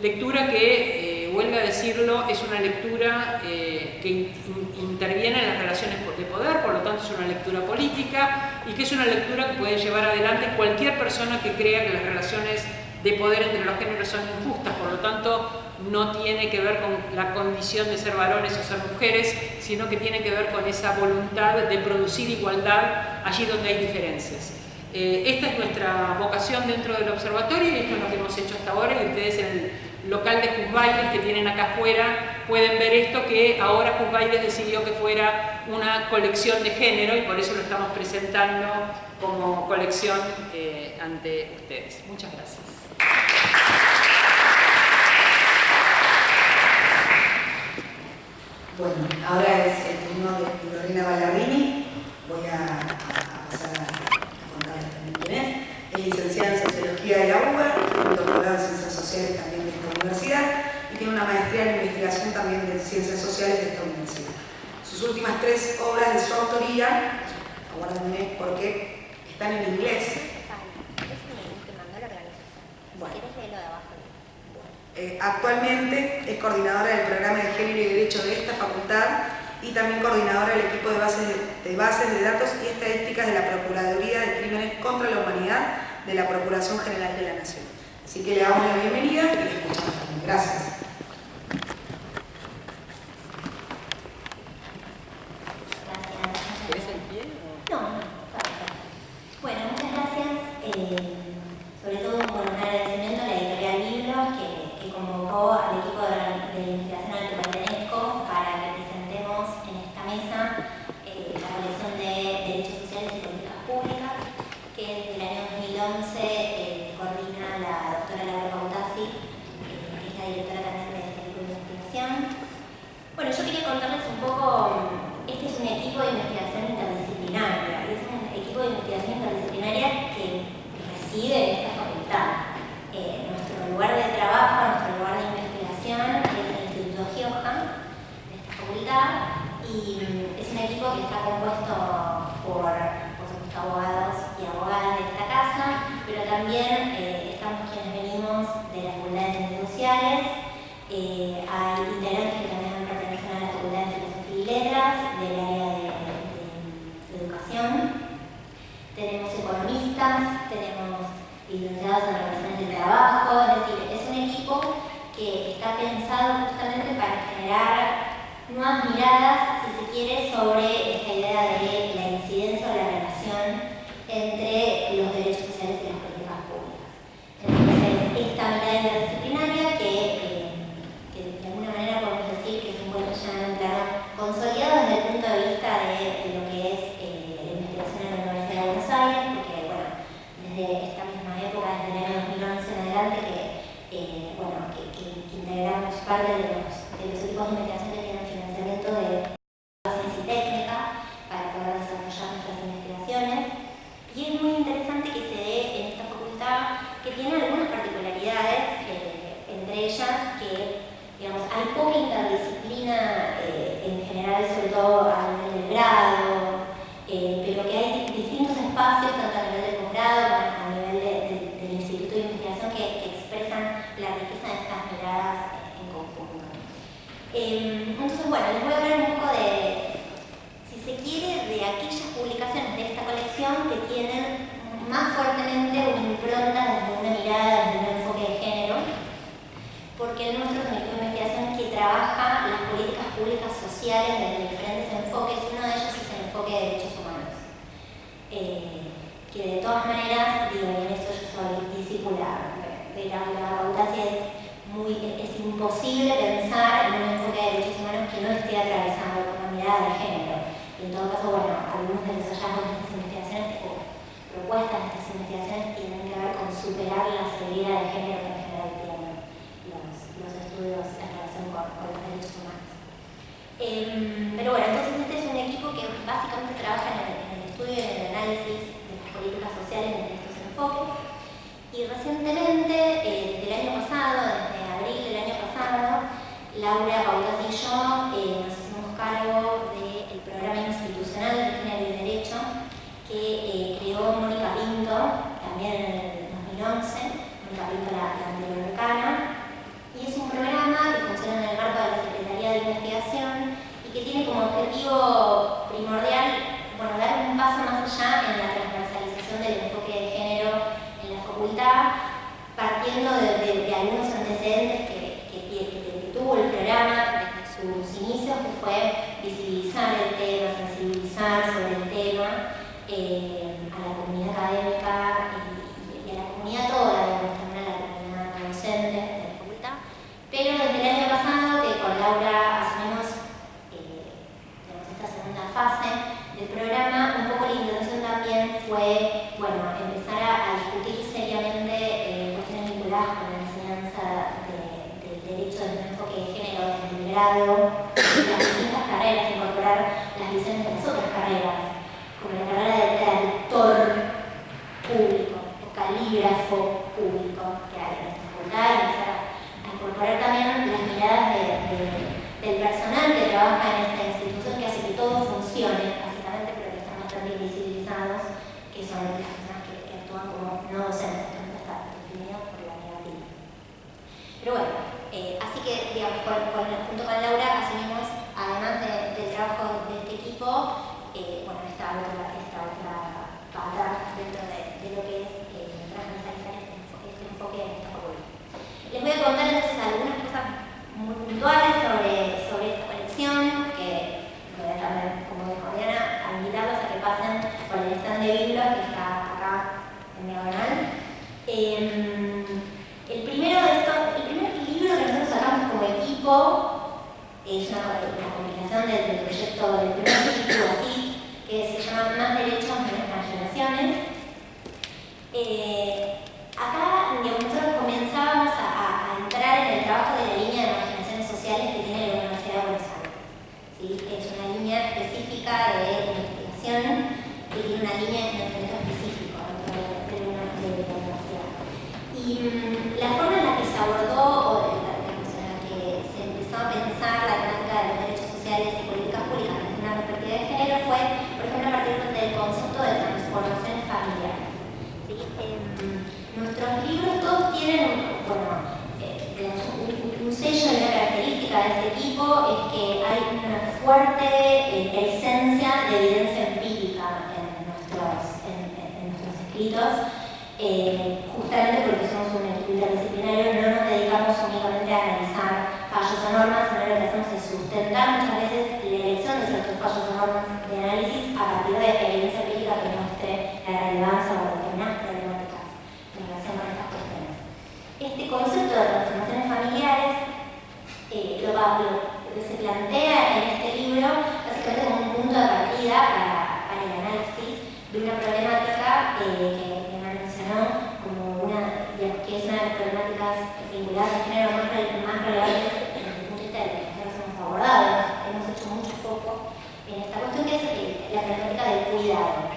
lectura que, huelga decirlo, es una lectura que interviene en las relaciones de poder, por lo tanto es una lectura política y que es una lectura que puede llevar adelante cualquier persona que crea que las relaciones de poder entre los géneros son injustas, por lo tanto no tiene que ver con la condición de ser varones o ser mujeres, sino que tiene que ver con esa voluntad de producir igualdad allí donde hay diferencias. Esta es nuestra vocación dentro del observatorio y esto es lo que hemos hecho hasta ahora y ustedes en el local de Juzbailes que tienen acá afuera pueden ver esto, que ahora Juzbailes decidió que fuera una colección de género y por eso lo estamos presentando como colección ante ustedes. Muchas gracias. Bueno, ahora es el turno de Lorena Ballardini. voy a pasar a contarles también quién es. Es licenciada en Sociología de la UBA, un doctorado en Ciencias Sociales también de esta universidad y tiene una maestría en Investigación también de Ciencias Sociales de esta universidad. Sus últimas 3 obras de su autoría, aguárdenme porque están en inglés. Bueno. Actualmente es coordinadora del programa de Género y Derecho de esta facultad y también coordinadora del equipo de bases de datos y estadísticas de la Procuraduría de Crímenes contra la Humanidad de la Procuración General de la Nación. Así que le damos la bienvenida y le escuchamos también. Gracias. ¿Querés el pie? No, bueno, muchas gracias. Sobre todo un agradecimiento a la editorial Libros que convocó al equipo de investigación al que pertenezco para que presentemos en esta mesa la colección de Derechos Sociales y Políticas Públicas, que desde el año 2011 coordina la doctora Laura Pautazzi, que es la directora también de este equipo de investigación. Bueno, yo quería contarles un poco, este es un equipo de investigación interdisciplinaria, es un equipo de investigación interdisciplinaria que reside en esta facultad. Nuestro lugar de trabajo, nuestro lugar de investigación es el Instituto Gioja de esta facultad y es un equipo que está compuesto por supuesto, abogados y abogadas de esta casa, pero también estamos quienes venimos de las facultades de Ciencias Sociales, hay integrantes que también pertenecen a la Facultad de Filosofía y Letras, del área de Educación, tenemos economistas, tenemos licenciados en Relaciones de Trabajo, es decir, es un equipo que está pensado justamente para generar nuevas miradas, si se quiere, sobre esta idea de la incidencia o la relación entre los derechos sociales y las políticas públicas. Entonces, esta mirada interdisciplinaria que de alguna manera podemos decir que se encuentra ya en un plano consolidado desde el punto de vista de lo que es la investigación en la Universidad de Buenos Aires, porque bueno, desde esta misma época, desde el año 2011 en adelante, que integramos parte de los equipos de investigación que tienen financiamiento de ciencia y técnica para poder desarrollar nuestras investigaciones. Y es muy interesante que se dé en esta facultad, que tiene algunas particularidades, entre ellas que, digamos, hay poca interdisciplina en general, sobre todo a nivel del grado, pero que hay distintos espacios, tanto a nivel del posgrado como a nivel del Instituto de Investigación, que expresan la riqueza de estas miradas en conjunto. Entonces, bueno, les voy a hablar un poco de, si se quiere, de aquellas publicaciones de esta colección que tienen más fuertemente una impronta desde una mirada, desde un enfoque de género, porque el nuestro es un equipo de investigación que trabaja las políticas públicas sociales desde diferentes enfoques. Uno de ellos es el enfoque de derechos humanos, que de todas maneras, digo, y en esto yo soy discípula de la Pautazzi, es imposible pensar en un enfoque de derechos humanos que no esté atravesado por una mirada de género. Y en todo caso, bueno, algunos de los hallazgos de estas investigaciones o propuestas de estas investigaciones tienen que ver con superar la ceguera de género que en general tienen los estudios en relación con los derechos humanos. Pero bueno, entonces este es un equipo que básicamente trabaja en el estudio y en el análisis de las políticas sociales desde estos enfoques. Y recientemente, desde el año pasado, desde abril del año pasado, Laura Pautazzi y yo nos hicimos cargo del programa institucional de Género y Derecho que creó Mónica Pinto, también en el 2011, Mónica Pinto, la anterior decana, y es un programa que funciona en el marco de la Secretaría de Investigación y que tiene como objetivo primordial, bueno, dar un paso más allá en la transversalización del enfoque de género en la facultad, partiendo de algunos antecedentes que tuvo el programa desde sus inicios, que fue visibilizar el tema, sensibilizar sobre el tema a la comunidad académica y a la comunidad toda, digamos, también a la comunidad docente de la facultad. Pero desde el año pasado, que con Laura asumimos esta segunda fase del programa, un poco la intención también fue, bueno, empezar a discutir seriamente cuestiones vinculadas con la enseñanza del derecho desde un enfoque de género desde el grado, de las distintas carreras, incorporar las visiones de las otras carreras, como la carrera de traductor público o calígrafo público que hay en esta facultad, y empezar a incorporar también las miradas del personal que trabaja en esta institución, que hace que todo funcione, básicamente, pero que están bastante invisibilizados, que son las personas que actúan como no docentes, entonces está definido por la negativa. Pero bueno, así que, digamos, junto con Laura asumimos, además del trabajo de este equipo, bueno, esta otra pata dentro de lo que es transversalizar este enfoque en esta facultad. Les voy a contar entonces algunas cosas muy puntuales sobre esta colección, que voy a también, como dijo Diana, a invitarlos a que pasen por el stand de libros que está acá en diagonal. El primer libro que nosotros sacamos como equipo es una combinación del proyecto, del primer proyecto así, que se llama Más Derechos, Menos Marginaciones. Acá, digamos, nosotros comenzábamos a entrar en el trabajo de la línea de marginaciones sociales que tiene la Universidad de Buenos Aires. ¿Sí? Es una línea específica de investigación que tiene una línea de financiamiento específico dentro de la universidad. Y la forma en la que se abordó, o en la que se empezó a pensar la temática de los derechos sociales y políticas públicas desde una perspectiva de género fue, por ejemplo, a partir del concepto de transformaciones familiares. ¿Sí? Nuestros libros todos tienen, bueno, un sello y una característica de este tipo es que hay una fuerte presencia de evidencia empírica en nuestros escritos, justamente porque somos un equipo interdisciplinario, no nos dedicamos únicamente a analizar fallos o normas, sino lo que hacemos es sustentar muchas veces la elección de ciertos fallos o normas de análisis a partir de evidencia empírica que muestre la relevancia o determinadas problemáticas en relación con estas cuestiones. Este concepto de transformaciones familiares se plantea en este libro básicamente como un punto de partida para el análisis de una problemática que mencionó como una, digamos, que es una de las problemáticas vinculadas al género más relevantes desde el punto de vista de lo que nosotros hemos abordado. Hemos hecho mucho foco en esta cuestión que es la problemática del cuidado.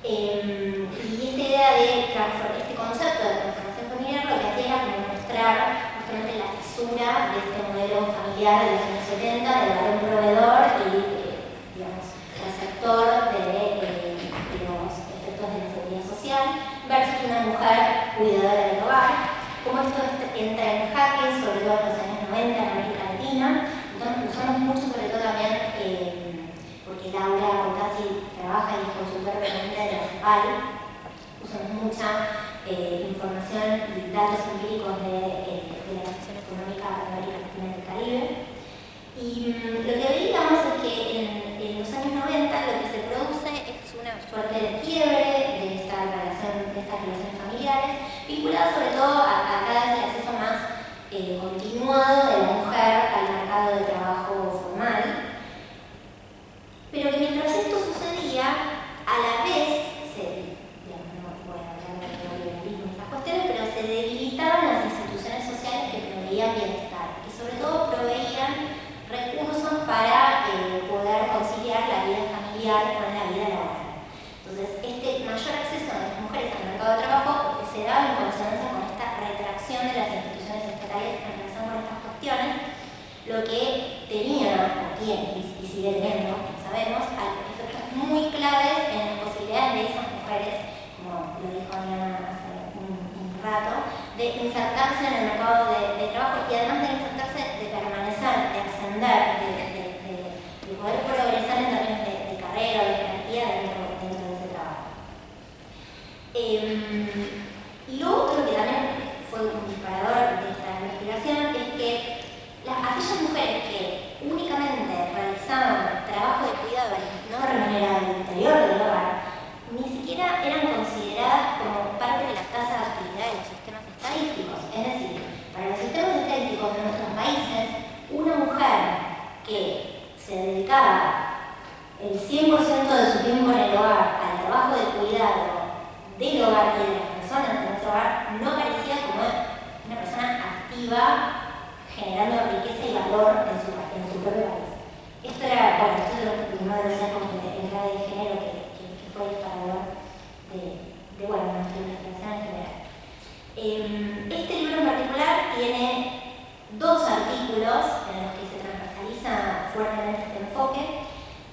Y esta idea de este concepto de transformación familiar lo que hacía era como mostrar justamente la fisura de este modelo familiar de los años 70, del varón proveedor y, digamos, receptor de los efectos de la seguridad social, versus una mujer cuidadora del hogar. Como esto entra en jaque, sobre todo en los años 90 en América Latina. Entonces usamos mucho, sobre todo también, porque Laura Boccasi trabaja y es consultora permanente de la CEPAL, usamos mucha información y datos empíricos de la situación económica de América Latina y del Caribe. Y lo que veíamos es que en los años 90 lo que se produce es una suerte de quiebre de estas relaciones familiares, vinculada sobre todo a cada vez el acceso más continuado de la mujer al mercado de trabajo formal. Pero que mientras esto sucedía, a la vez, no voy a hablar de neoliberalismo y esas cuestiones, pero se debilitaban las instituciones sociales que proveían bienestar, que sobre todo proveían recursos para poder conciliar la vida familiar con la vida laboral. Entonces, este mayor acceso de las mujeres al mercado de trabajo se daba en consonancia con esta retracción de las instituciones estatales en relación con estas cuestiones, lo que tenía, o tiene, y sigue teniendo, sabemos, efectos muy claves en las posibilidades de esas mujeres, como lo dijo Diana hace un rato, de insertarse en el mercado de trabajo y además de insertarse, de permanecer, de ascender, de poder progresar en términos de carrera o de jerarquía dentro de ese trabajo. Y lo otro que también fue un disparador de esta investigación es que aquellas mujeres que únicamente realizaban trabajo de cuidado no remunerado al interior del hogar, ni siquiera eran consideradas como parte de la tasa de actividad de los sistemas estadísticos. Es decir, para los sistemas estadísticos de nuestros países, una mujer que se dedicaba el 100% de su tiempo en el hogar al trabajo de cuidado del hogar y de las personas en ese hogar, no aparecía como una persona activa generando riqueza y valor en su propio país. Esto era, bueno, esto es uno de los sesgos en clave de género que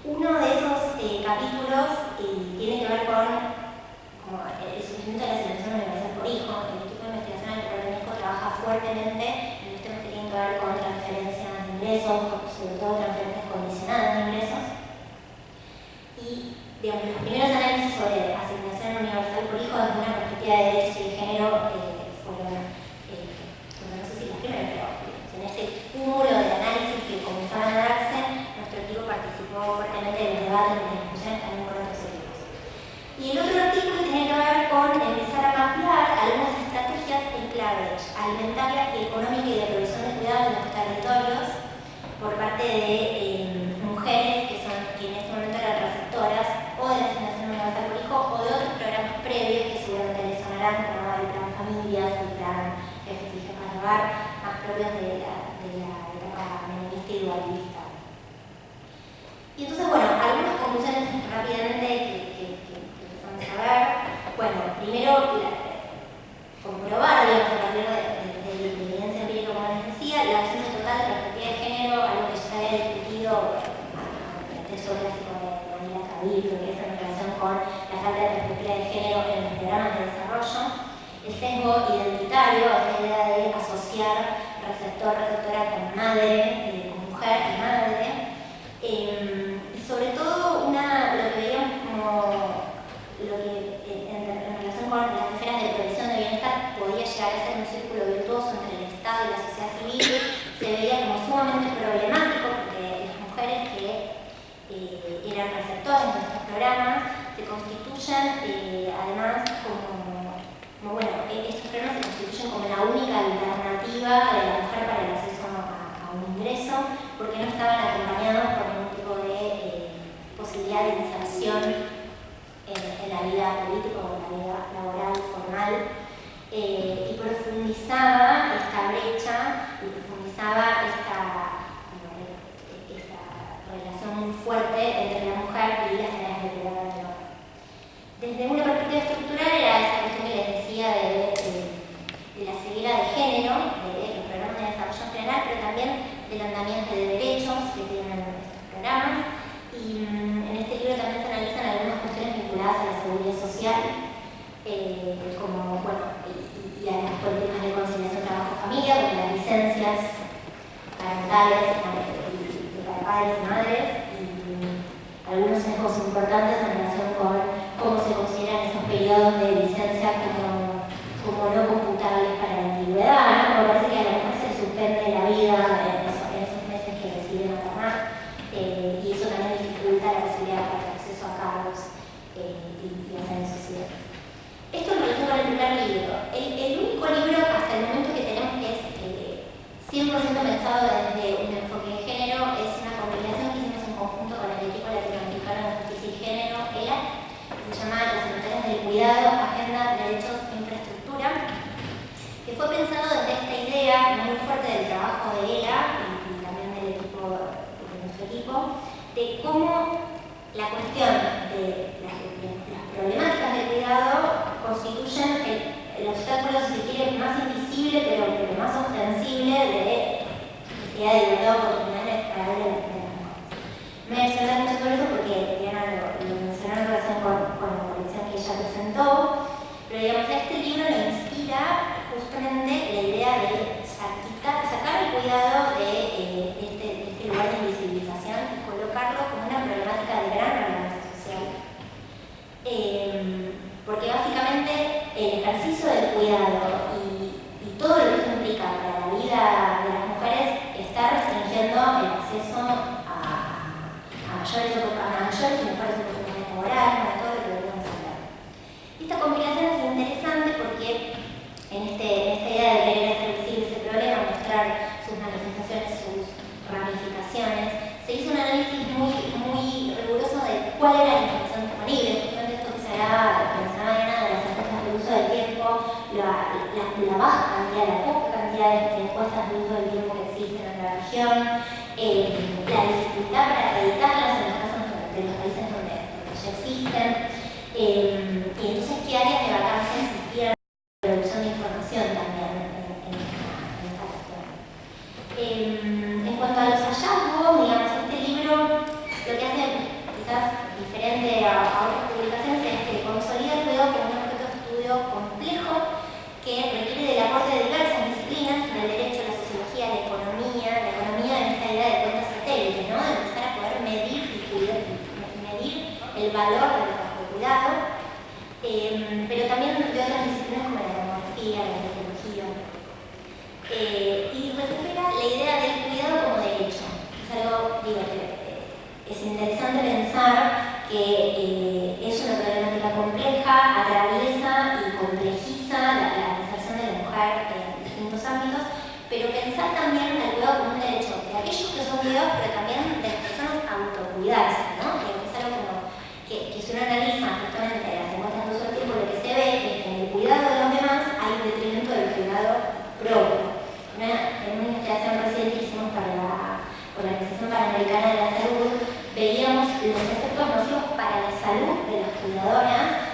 Uno de esos capítulos tiene que ver con el surgimiento de la selección universal por hijo. El equipo de investigación del Politécnico trabaja fuertemente en los temas que tienen que ver con transferencias de ingresos, sobre todo transferencias condicionadas de ingresos. Y digamos, los primeros análisis sobre asignación universal por hijo desde una perspectiva de derechos y de género fueron, no sé si las primeras, pero en este cúmulo de análisis que comenzaban a darse, nuestro equipo participó fuertemente en los debates y en las discusiones también con otros equipos. Y el otro artículo tiene que ver con empezar a mapear algunas estrategias en clave alimentaria y económica y de provisión de cuidados en los territorios por parte de mujeres que en este momento eran receptoras o de la asignación universal por hijo o de otros programas previos que seguramente les sonarán, como el plan familias, el plan jefes y jefas de hogar, más propios de la etapa menemista y dualista. Y entonces, bueno, algunas conclusiones rápidamente que empezamos a ver. Bueno, primero, comprobar, digamos, a partir de la evidencia empírica, como les decía, la ausencia total de perspectiva de género, algo que ya se había discutido en el texto clásico de Daniela Cabildo, que es en relación con la falta de perspectiva de género en los programas de desarrollo, el sesgo identitario, esta idea de asociar receptora con madre, con mujer y madre, y sobre todo lo que veíamos como lo que en relación con las esferas de provisión de bienestar podía llegar a ser un círculo virtuoso entre el Estado y la sociedad civil, se veía como sumamente problemático porque las mujeres que eran receptores de estos programas se constituyen además como bueno, estos programas se constituyen como la única alternativa de la mujer para el acceso a un ingreso porque no estaban acompañados por ningún tipo de posibilidad de inserción en la vida política o en la vida laboral formal y profundizaba esta brecha y profundizaba esta relación muy fuerte entre la mujer y las tareas de cuidado del hogar. Desde una perspectiva estructural era esta cuestión que les decía de la ceguera de género, de los programas de desarrollo en general, pero también del andamiaje de derechos que tienen estos programas. Y en este libro también se analizan algunas cuestiones vinculadas a la seguridad social, como, bueno, y a las políticas de conciliación trabajo-familia, como las licencias parentales para padres y madres, y algunos sesgos importantes en relación con cómo se consideran esos periodos de licencia como no computables para la antigüedad, ¿no? Como parece que a la mujer se le suspende la vida en esos meses que decide maternar. Y eso también dificulta la posibilidad para el acceso a cargos y hacer sociedades. Esto en relación con el primer libro. El único libro hasta el momento que tenemos que es 100% pensado desde un enfoque de género es una compilación que hicimos en conjunto con el equipo latinoamericano de justicia y género, ELA, que se llama Las Secretarias del Cuidado, Agenda, Derechos e Infraestructura, que fue pensado desde esta idea muy fuerte del trabajo de ELA y también del equipo de cómo la cuestión de las problemáticas del cuidado constituyen el obstáculo, si se quiere, más invisible pero más ostensible de la idea de igualdad de oportunidades para las mujeres. Me voy a extender mucho sobre eso porque Diana lo mencionó en relación con la colección que ella presentó, pero digamos, este libro lo inspira justamente la idea de sacar el cuidado de este lugar de invisibilización y colocarlo como una problemática de gran relevancia social. Porque básicamente el ejercicio del cuidado y todo lo que eso implica para la vida de las mujeres está restringiendo el acceso a mayores y mejores oportunidades laborales, a todo lo que debemos hacer. Esta compilación es interesante porque en esta idea de querer hacer visible ese problema, mostrar sus manifestaciones, sus ramificaciones, se hizo un análisis muy riguroso de cuál era la información disponible. Justamente esto que se hablaba, que mencionaba Diana, de las encuestas de uso del tiempo, la baja cantidad, la poca cantidad de encuestas de uso del tiempo que existen en la región, la dificultad para acreditarlas en los casos de los países donde ya existen, y entonces qué áreas de vacancia existían en la producción de información también en esta cuestión. En cuanto a los hallazgos, digamos, este libro lo que hace valor del trabajo de cuidado, pero también de otras disciplinas como la demografía, la antropología. Y recupera la idea del cuidado como derecho. Es algo, digo, que es interesante pensar que es una problemática compleja, atraviesa y complejiza la inserción de la mujer en distintos ámbitos, pero pensar también en el cuidado como un derecho de aquellos que son cuidados, pero también de las personas autocuidarse, ¿no? Que es algo como que si uno analiza justamente las encuestas de uso del tiempo, lo que se ve es que en el cuidado de los demás hay un detrimento del cuidado propio. En una investigación reciente que hicimos para la Organización Panamericana de la Salud, veíamos los efectos nocivos para la salud de las cuidadoras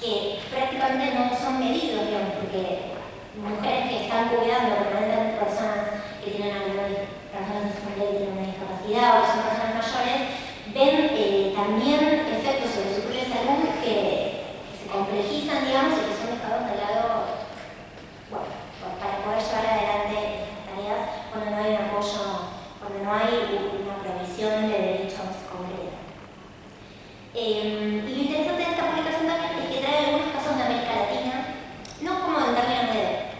que prácticamente no son medidos, digamos, porque mujeres que están cuidando permanentemente personas que tienen alguna discapacidad o que son personas mayores, ven también efectos sobre su propia salud que se complejizan, digamos, y que son dejados de lado, bueno, para poder llevar adelante estas tareas cuando no hay un apoyo, cuando no hay una provisión de derechos concretos. Y lo interesante de esta publicación también es que trae algunos casos de América Latina, no como en términos de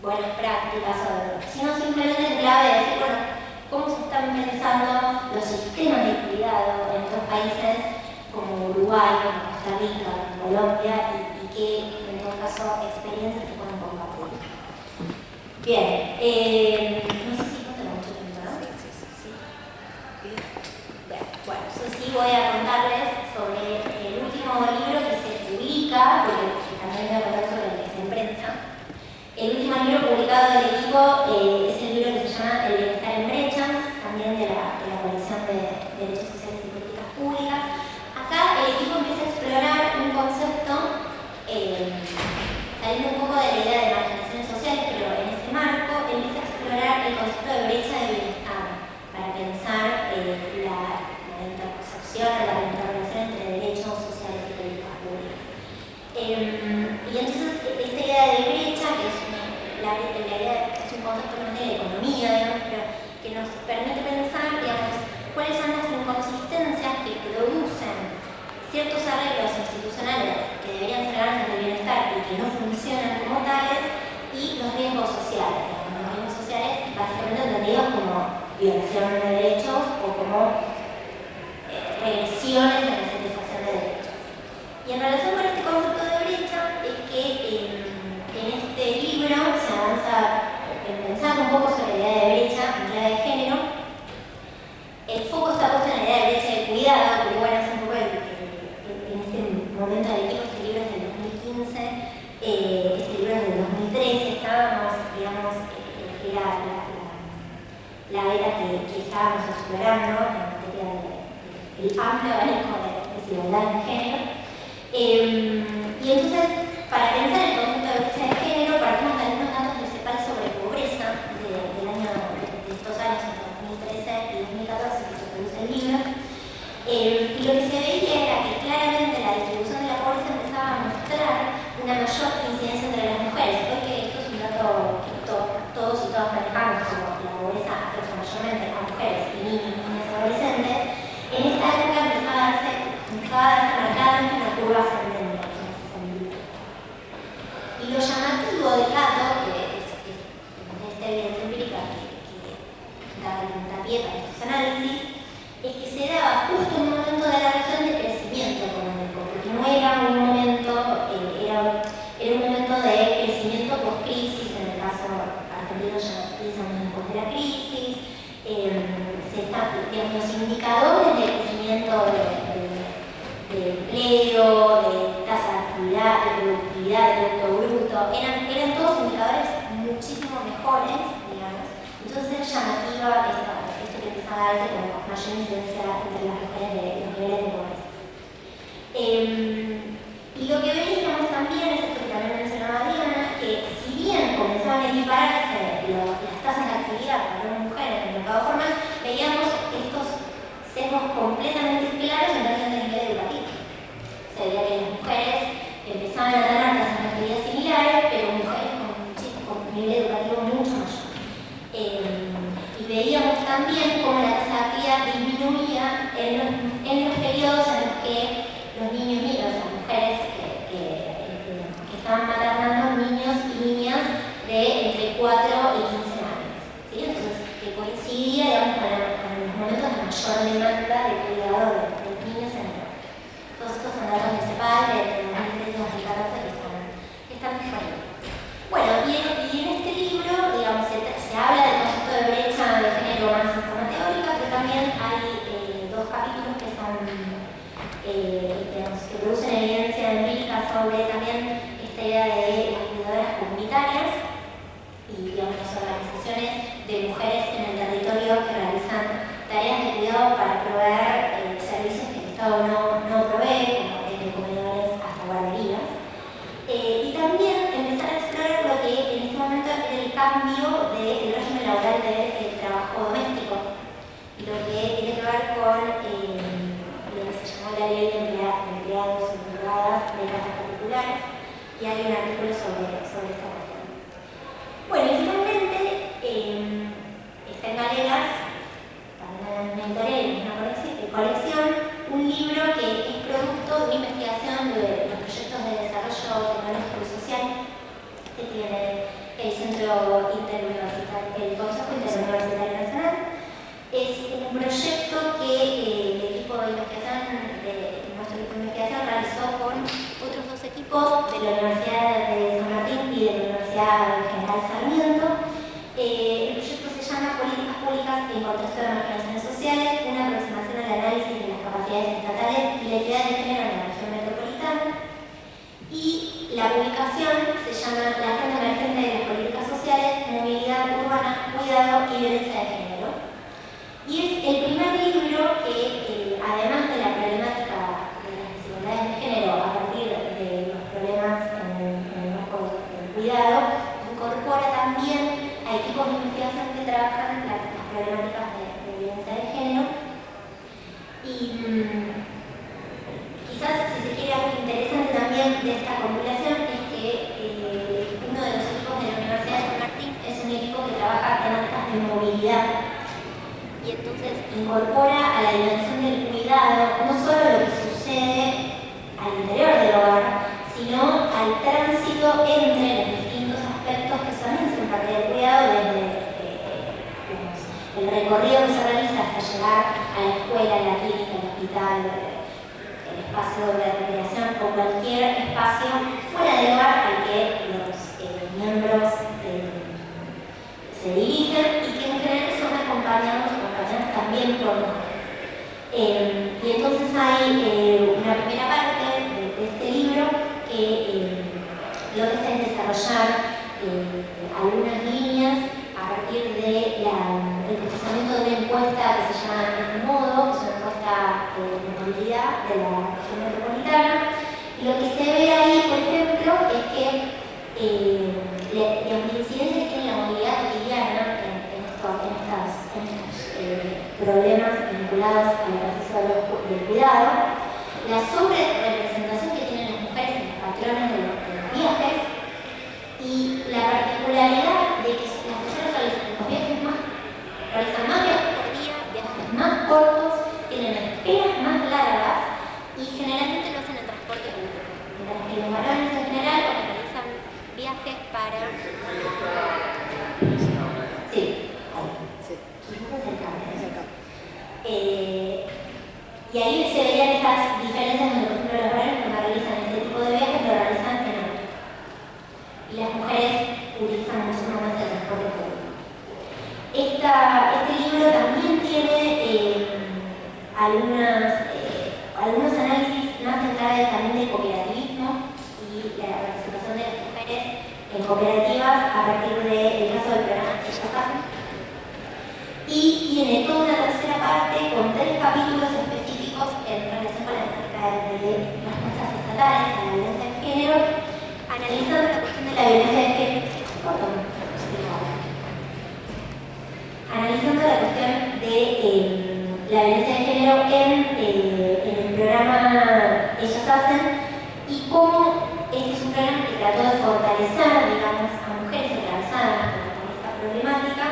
buenas prácticas, sino simplemente en clave de decir, bueno, cómo se están pensando los sistemas de cuidado en otros países como Uruguay, como Costa Rica, como Colombia, y qué, en todo caso, experiencias se pueden compartir. Bien, no sé si no tengo mucho tiempo, ¿no? Sí. Bueno, yo sí voy a contarles sobre el último libro que se publica, porque también voy a contar sobre el que está en prensa. El último libro publicado del equipo es el libro que se llama El bienestar en brechas, también de la coalición de derechos sociales y políticas públicas. Acá el equipo empieza a explorar un concepto, saliendo un poco de la idea de marginaciones sociales, pero en ese marco empieza a explorar el concepto de brecha de bienestar, para pensar la intersección o la interrelación entre derechos sociales y políticas públicas. Y entonces esta idea de brecha, que es es un concepto más de la economía, digamos, pero que nos permite pensar, digamos, cuáles son las inconsistencias que producen ciertos arreglos institucionales que deberían ser garantes del bienestar y que no funcionan como tales, y los riesgos sociales. Digamos, los riesgos sociales básicamente entendidos como violación de derechos o como regresiones en la satisfacción de derechos. Y en relación con este concepto de brecha es que en este libro se avanza pensando un poco sobre la idea de brecha en clave de género. El foco está puesto en la idea de brecha de cuidado, porque bueno, es un poco en este momento del equipo, este libro es del 2015, este libro es del 2013, estábamos, digamos, era la beta que estábamos explorando en materia del amplio abanico de desigualdad de género. Y entonces, para pensar el concepto de brecha de género, partimos de algunos datos de CEPAL sobre pobreza de estos años, entre 2013 y 2014, que se produce el libro. Y lo que se veía era que claramente la distribución de la pobreza empezaba a mostrar una mayor incidencia entre las mujeres. Hoy que esto es un dato que todos y todas manejamos, como la pobreza afecta mayormente a mujeres y niñas adolescentes, en esta época empezaba a darse marcadamente una curva ascendente en ese sentido. Y lo llamativo del dato, que es esta evidencia empírica que da el puntapié para estos análisis, es que se daba justo en un momento de la región de crecimiento económico, porque no era un momento, era un momento de crecimiento post-crisis, en el caso argentino ya utilizan después de la crisis, digamos, los indicadores de crecimiento de empleo, de tasa de actividad, de productividad, de Producto Bruto, eran todos indicadores muchísimo mejores, digamos. Entonces es llamativa esto que empieza a darse como mayor incidencia entre las mujeres de los niveles de pobreza. Y lo que veíamos también es esto que también mencionaba Diana, que si bien comenzaban a equipararse las tasas de actividad para las mujeres en el mercado formal, veíamos estos sesgos completamente claros en términos de nivel educativo. Se veía que las mujeres empezaban a tener tasas de actividad similares, pero mujeres con un nivel educativo mucho mayor. Y veíamos también cómo la tasa de actividad disminuía en los periodos en los que mayor demanda de cuidado de los niños en el hogar. Todos estos son datos de CEPAL de 2013 y 2014 que están disponibles. Bueno, y en este libro, digamos, se habla del concepto de brecha de género más en forma teórica, pero también hay dos capítulos que son, digamos, que producen evidencia empírica sobre también esta idea de las cuidadoras comunitarias y, digamos, las organizaciones de mujeres en el territorio que realizan tareas de cuidado para proveer servicios que el Estado no provee, como desde comedores hasta guarderías. Y también empezar a explorar lo que en este momento es el cambio del régimen laboral del trabajo doméstico y lo que tiene que ver con lo que se llamó la ley de empleados y empleadas de casas particulares, y hay un artículo sobre esta cuestión. Bueno, y finalmente está en Galegas, también en una colección, un libro que es producto de una investigación de los proyectos de desarrollo tecnológico y social que tiene el Centro Interuniversitario, el Consejo Interuniversitario Nacional. Es un proyecto que el equipo de investigación, nuestro equipo de investigación realizó con otros dos equipos de la Universidad de San Martín y de la Universidad General Sarmiento. El proyecto se llama Políticas Públicas en Contexto de Marginaciones Sociales, una aproximación al análisis de las capacidades estatales y la equidad de género en la región metropolitana. Y la publicación se llama La Agenda Emergente de las Políticas Sociales, Movilidad Urbana, Cuidado y Violencia de Género. Y es el primer libro que, además de la problemática de las desigualdades de género a partir de los problemas en el marco del cuidado, incorpora también a equipos de investigación que trabajan las problemáticas de violencia de género. Y quizás, si se quiere, algo interesante también de esta compilación es que uno de los equipos de la Universidad de San Martín es un equipo que trabaja temáticas de movilidad y entonces incorpora a la dimensión del cuidado no solo lo que sucede al interior del hogar, sino al tránsito entre los distintos aspectos que también son parte del cuidado, desde el recorrido que se realiza hasta llegar a la escuela, a la clínica, al hospital, el espacio de recreación o cualquier espacio fuera del hogar al que los miembros se dirigen y que en general son acompañados también por mujeres. Y entonces hay una primera parte de este libro que lo que hace es desarrollar algunas líneas a partir del procesamiento de una encuesta que se llama Modo, que es una encuesta de movilidad de la región metropolitana. Y lo que se ve ahí, por ejemplo, es que la incidencia que tiene la movilidad cotidiana en estos problemas vinculados al proceso del cuidado, la sobre-representación que tienen las mujeres en los patrones de los viajes y la particularidad de que las mujeres realizan más viajes por día, viajes más cortos, tienen esperas más largas y generalmente lo hacen en transporte público, mientras que los varones en general realizan viajes para... Y ahí se veían estas diferencias donde, por ejemplo, los varones cuando realizan este tipo de viajes lo realizan en auto. Y las mujeres utilizan muchísimo más el transporte público. Este libro también tiene algunos análisis más en clave también de cooperativismo y la participación de las mujeres en cooperativas a partir del caso del programa que ellas hacen. Y tiene toda una tercera parte con 3 capítulos específicos en relación con la temática de respuestas estatales a la violencia de género, analizando la cuestión de la violencia de género. Analizando la cuestión de la violencia de género en el programa Ellas Hacen y cómo este es un programa que trató de fortalecer, digamos, a mujeres atravesadas por esta problemática,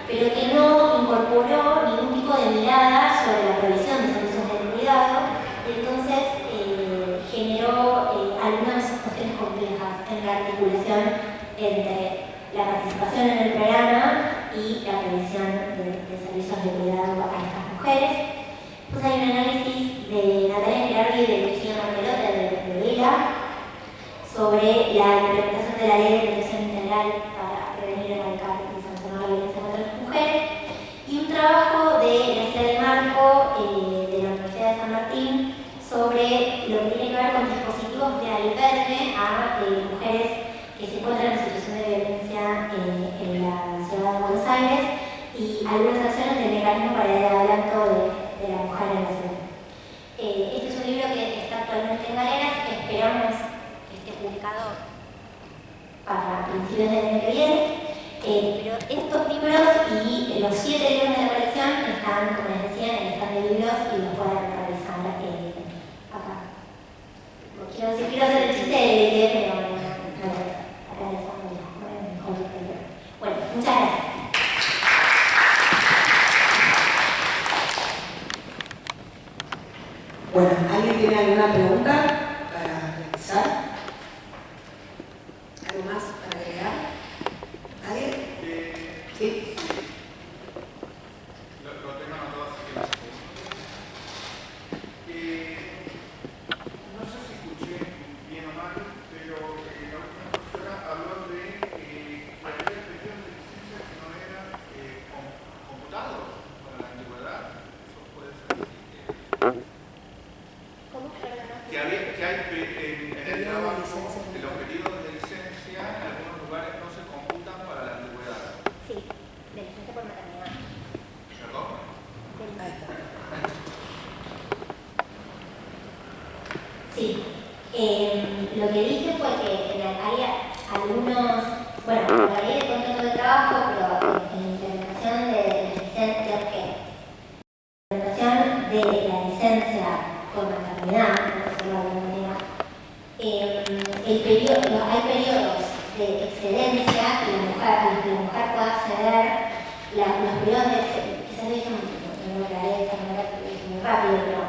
pero que no incorporó ningún tipo de mirada sobre la provisión de servicios de cuidado y entonces generó algunas cuestiones complejas en la articulación entre la participación en el programa y la provisión de servicios de cuidado a estas mujeres. Después hay un análisis de Natalia Girardi y de Lucía Martelotti de Vela sobre la implementación de la Ley de Protección Integral para prevenir, erradicar y sancionar la violencia contra las mujeres, y un trabajo de Graciela de Marco de la Universidad de San Martín sobre lo que tiene que ver con dispositivos de albergue a mujeres que se encuentran en situación de violencia en la ciudad de Buenos Aires y algunas acciones del mecanismo para el adelanto de la mujer en la ciudad. Este es un libro que está actualmente en galeras, que esperamos que esté publicado para principios del año que viene, pero estos libros y los 7 libros de la colección están, como les decía, en el stand de libros y los pueden revisar acá. Quiero hacer el chiste de pero no, acá les hago bueno, muchas gracias. Bueno, ¿alguien tiene alguna pregunta para realizar? ¿Algo más para agregar? ¿Alguien? Sí. Lo tengo anotado, así que no sé si escuché bien o mal, pero la última profesora habló de que había periodos de licencia que no eran computados para la antigüedad. Eso puede ser así. Que hay en el trabajo de los periodos de licencia en algunos lugares no se computan para la antigüedad. Sí, de licencia por maternidad. ¿Perdón? Ahí está. Sí, lo que dije fue que hay algunos, bueno, la ley de contrato de trabajo, pero en la implementación de las licencias, la implementación de la licencia por maternidad, por decirlo de alguna manera, hay periodos de excedencia que la mujer puede acceder, los periodos de excedencia, quizás lo dije no lo aclaré de esta manera porque lo dije muy rápido, pero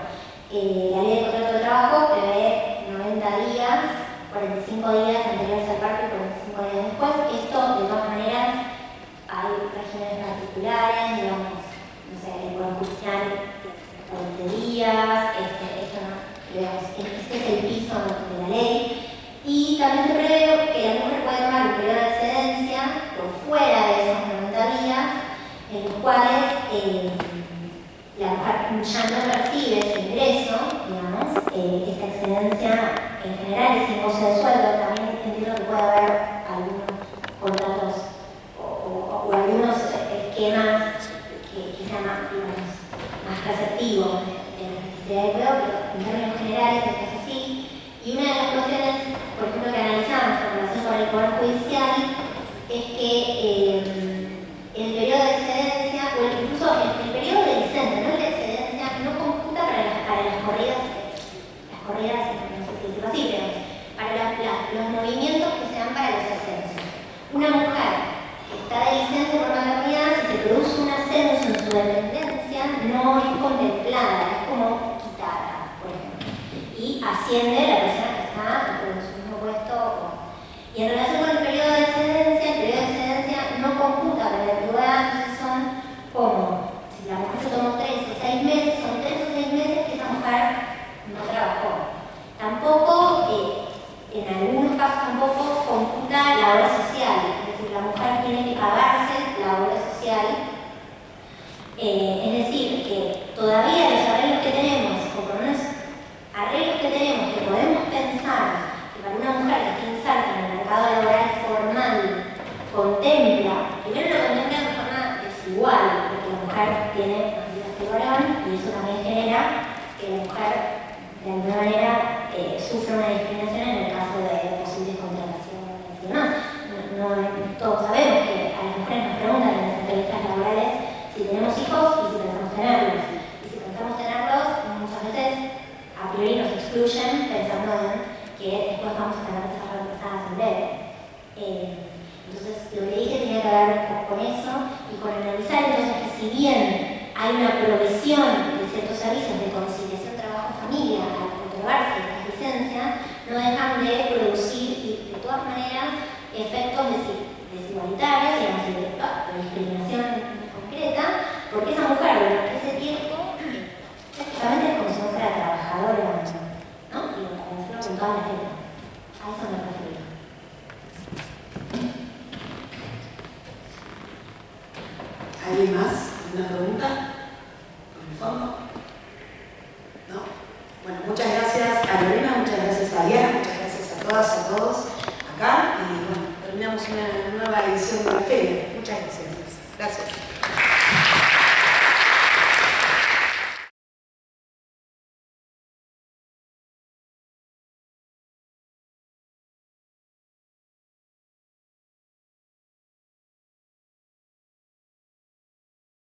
la ley de contrato de trabajo prevé 90 días, 45 días anteriores al parto y 45 días después. Esto, de todas maneras, hay regímenes particulares, digamos, no sé, el Poder Judicial 20 días, esto no, digamos, este es el piso de la ley. Y también se prevé que la mujer puede tomar un periodo de excedencia por fuera de esos 90 días, en los cuales la mujer ya no percibe su ingreso, digamos, esta excedencia en general es sin goce de sueldo. También entiendo que puede haber algunos contratos o algunos esquemas que sean más receptivos de la necesidad de empleo, pero en términos generales esto es así. Y una de las cuestiones, por ejemplo, que analizamos en relación con el Poder Judicial es que el periodo de excedencia, o incluso el periodo de licencia, no el de excedencia, no computa para las corridas, no sé si decirlo así, pero para los movimientos que se dan para los ascensos. Una mujer que está de licencia por maternidad, si se produce un ascenso en su dependencia, no es contemplada, es como quitada, por ejemplo. Y asciende la persona que está en su mismo puesto. Y en relación con el periodo de excedencia no computa para la antigüedad, entonces son como, si la mujer se tomó 3 o 6 meses, son 3 o 6 meses que esa mujer no trabajó. Tampoco, en algunos casos tampoco computa la obra social, es decir, la mujer tiene que pagarse la obra social. Es decir, que todavía los arreglos que tenemos, o por lo menos arreglos que tenemos, que podemos pensar que para una mujer que esté inserta en el mercado laboral formal, primero lo contempla de forma desigual, porque la mujer tiene más vidas que el varón, y eso también genera que la mujer, de alguna manera, sufra una discriminación en el caso de posibles contrataciones y demás. Todos sabemos que a las mujeres nos preguntan en las entrevistas laborales si tenemos hijos y si pensamos tenerlos. Y si pensamos tenerlos, muchas veces a priori nos excluyen pensando en que después vamos a tener que ser reemplazadas en breve. Entonces, lo que dije tenía que ver con eso y con analizar entonces que si bien hay una provisión de ciertos servicios de conciliación trabajo-familia al otorgarse estas licencias, no dejan de producir de todas maneras efectos desigualitarios, digamos, de discriminación concreta, porque esa mujer durante ese tiempo todas las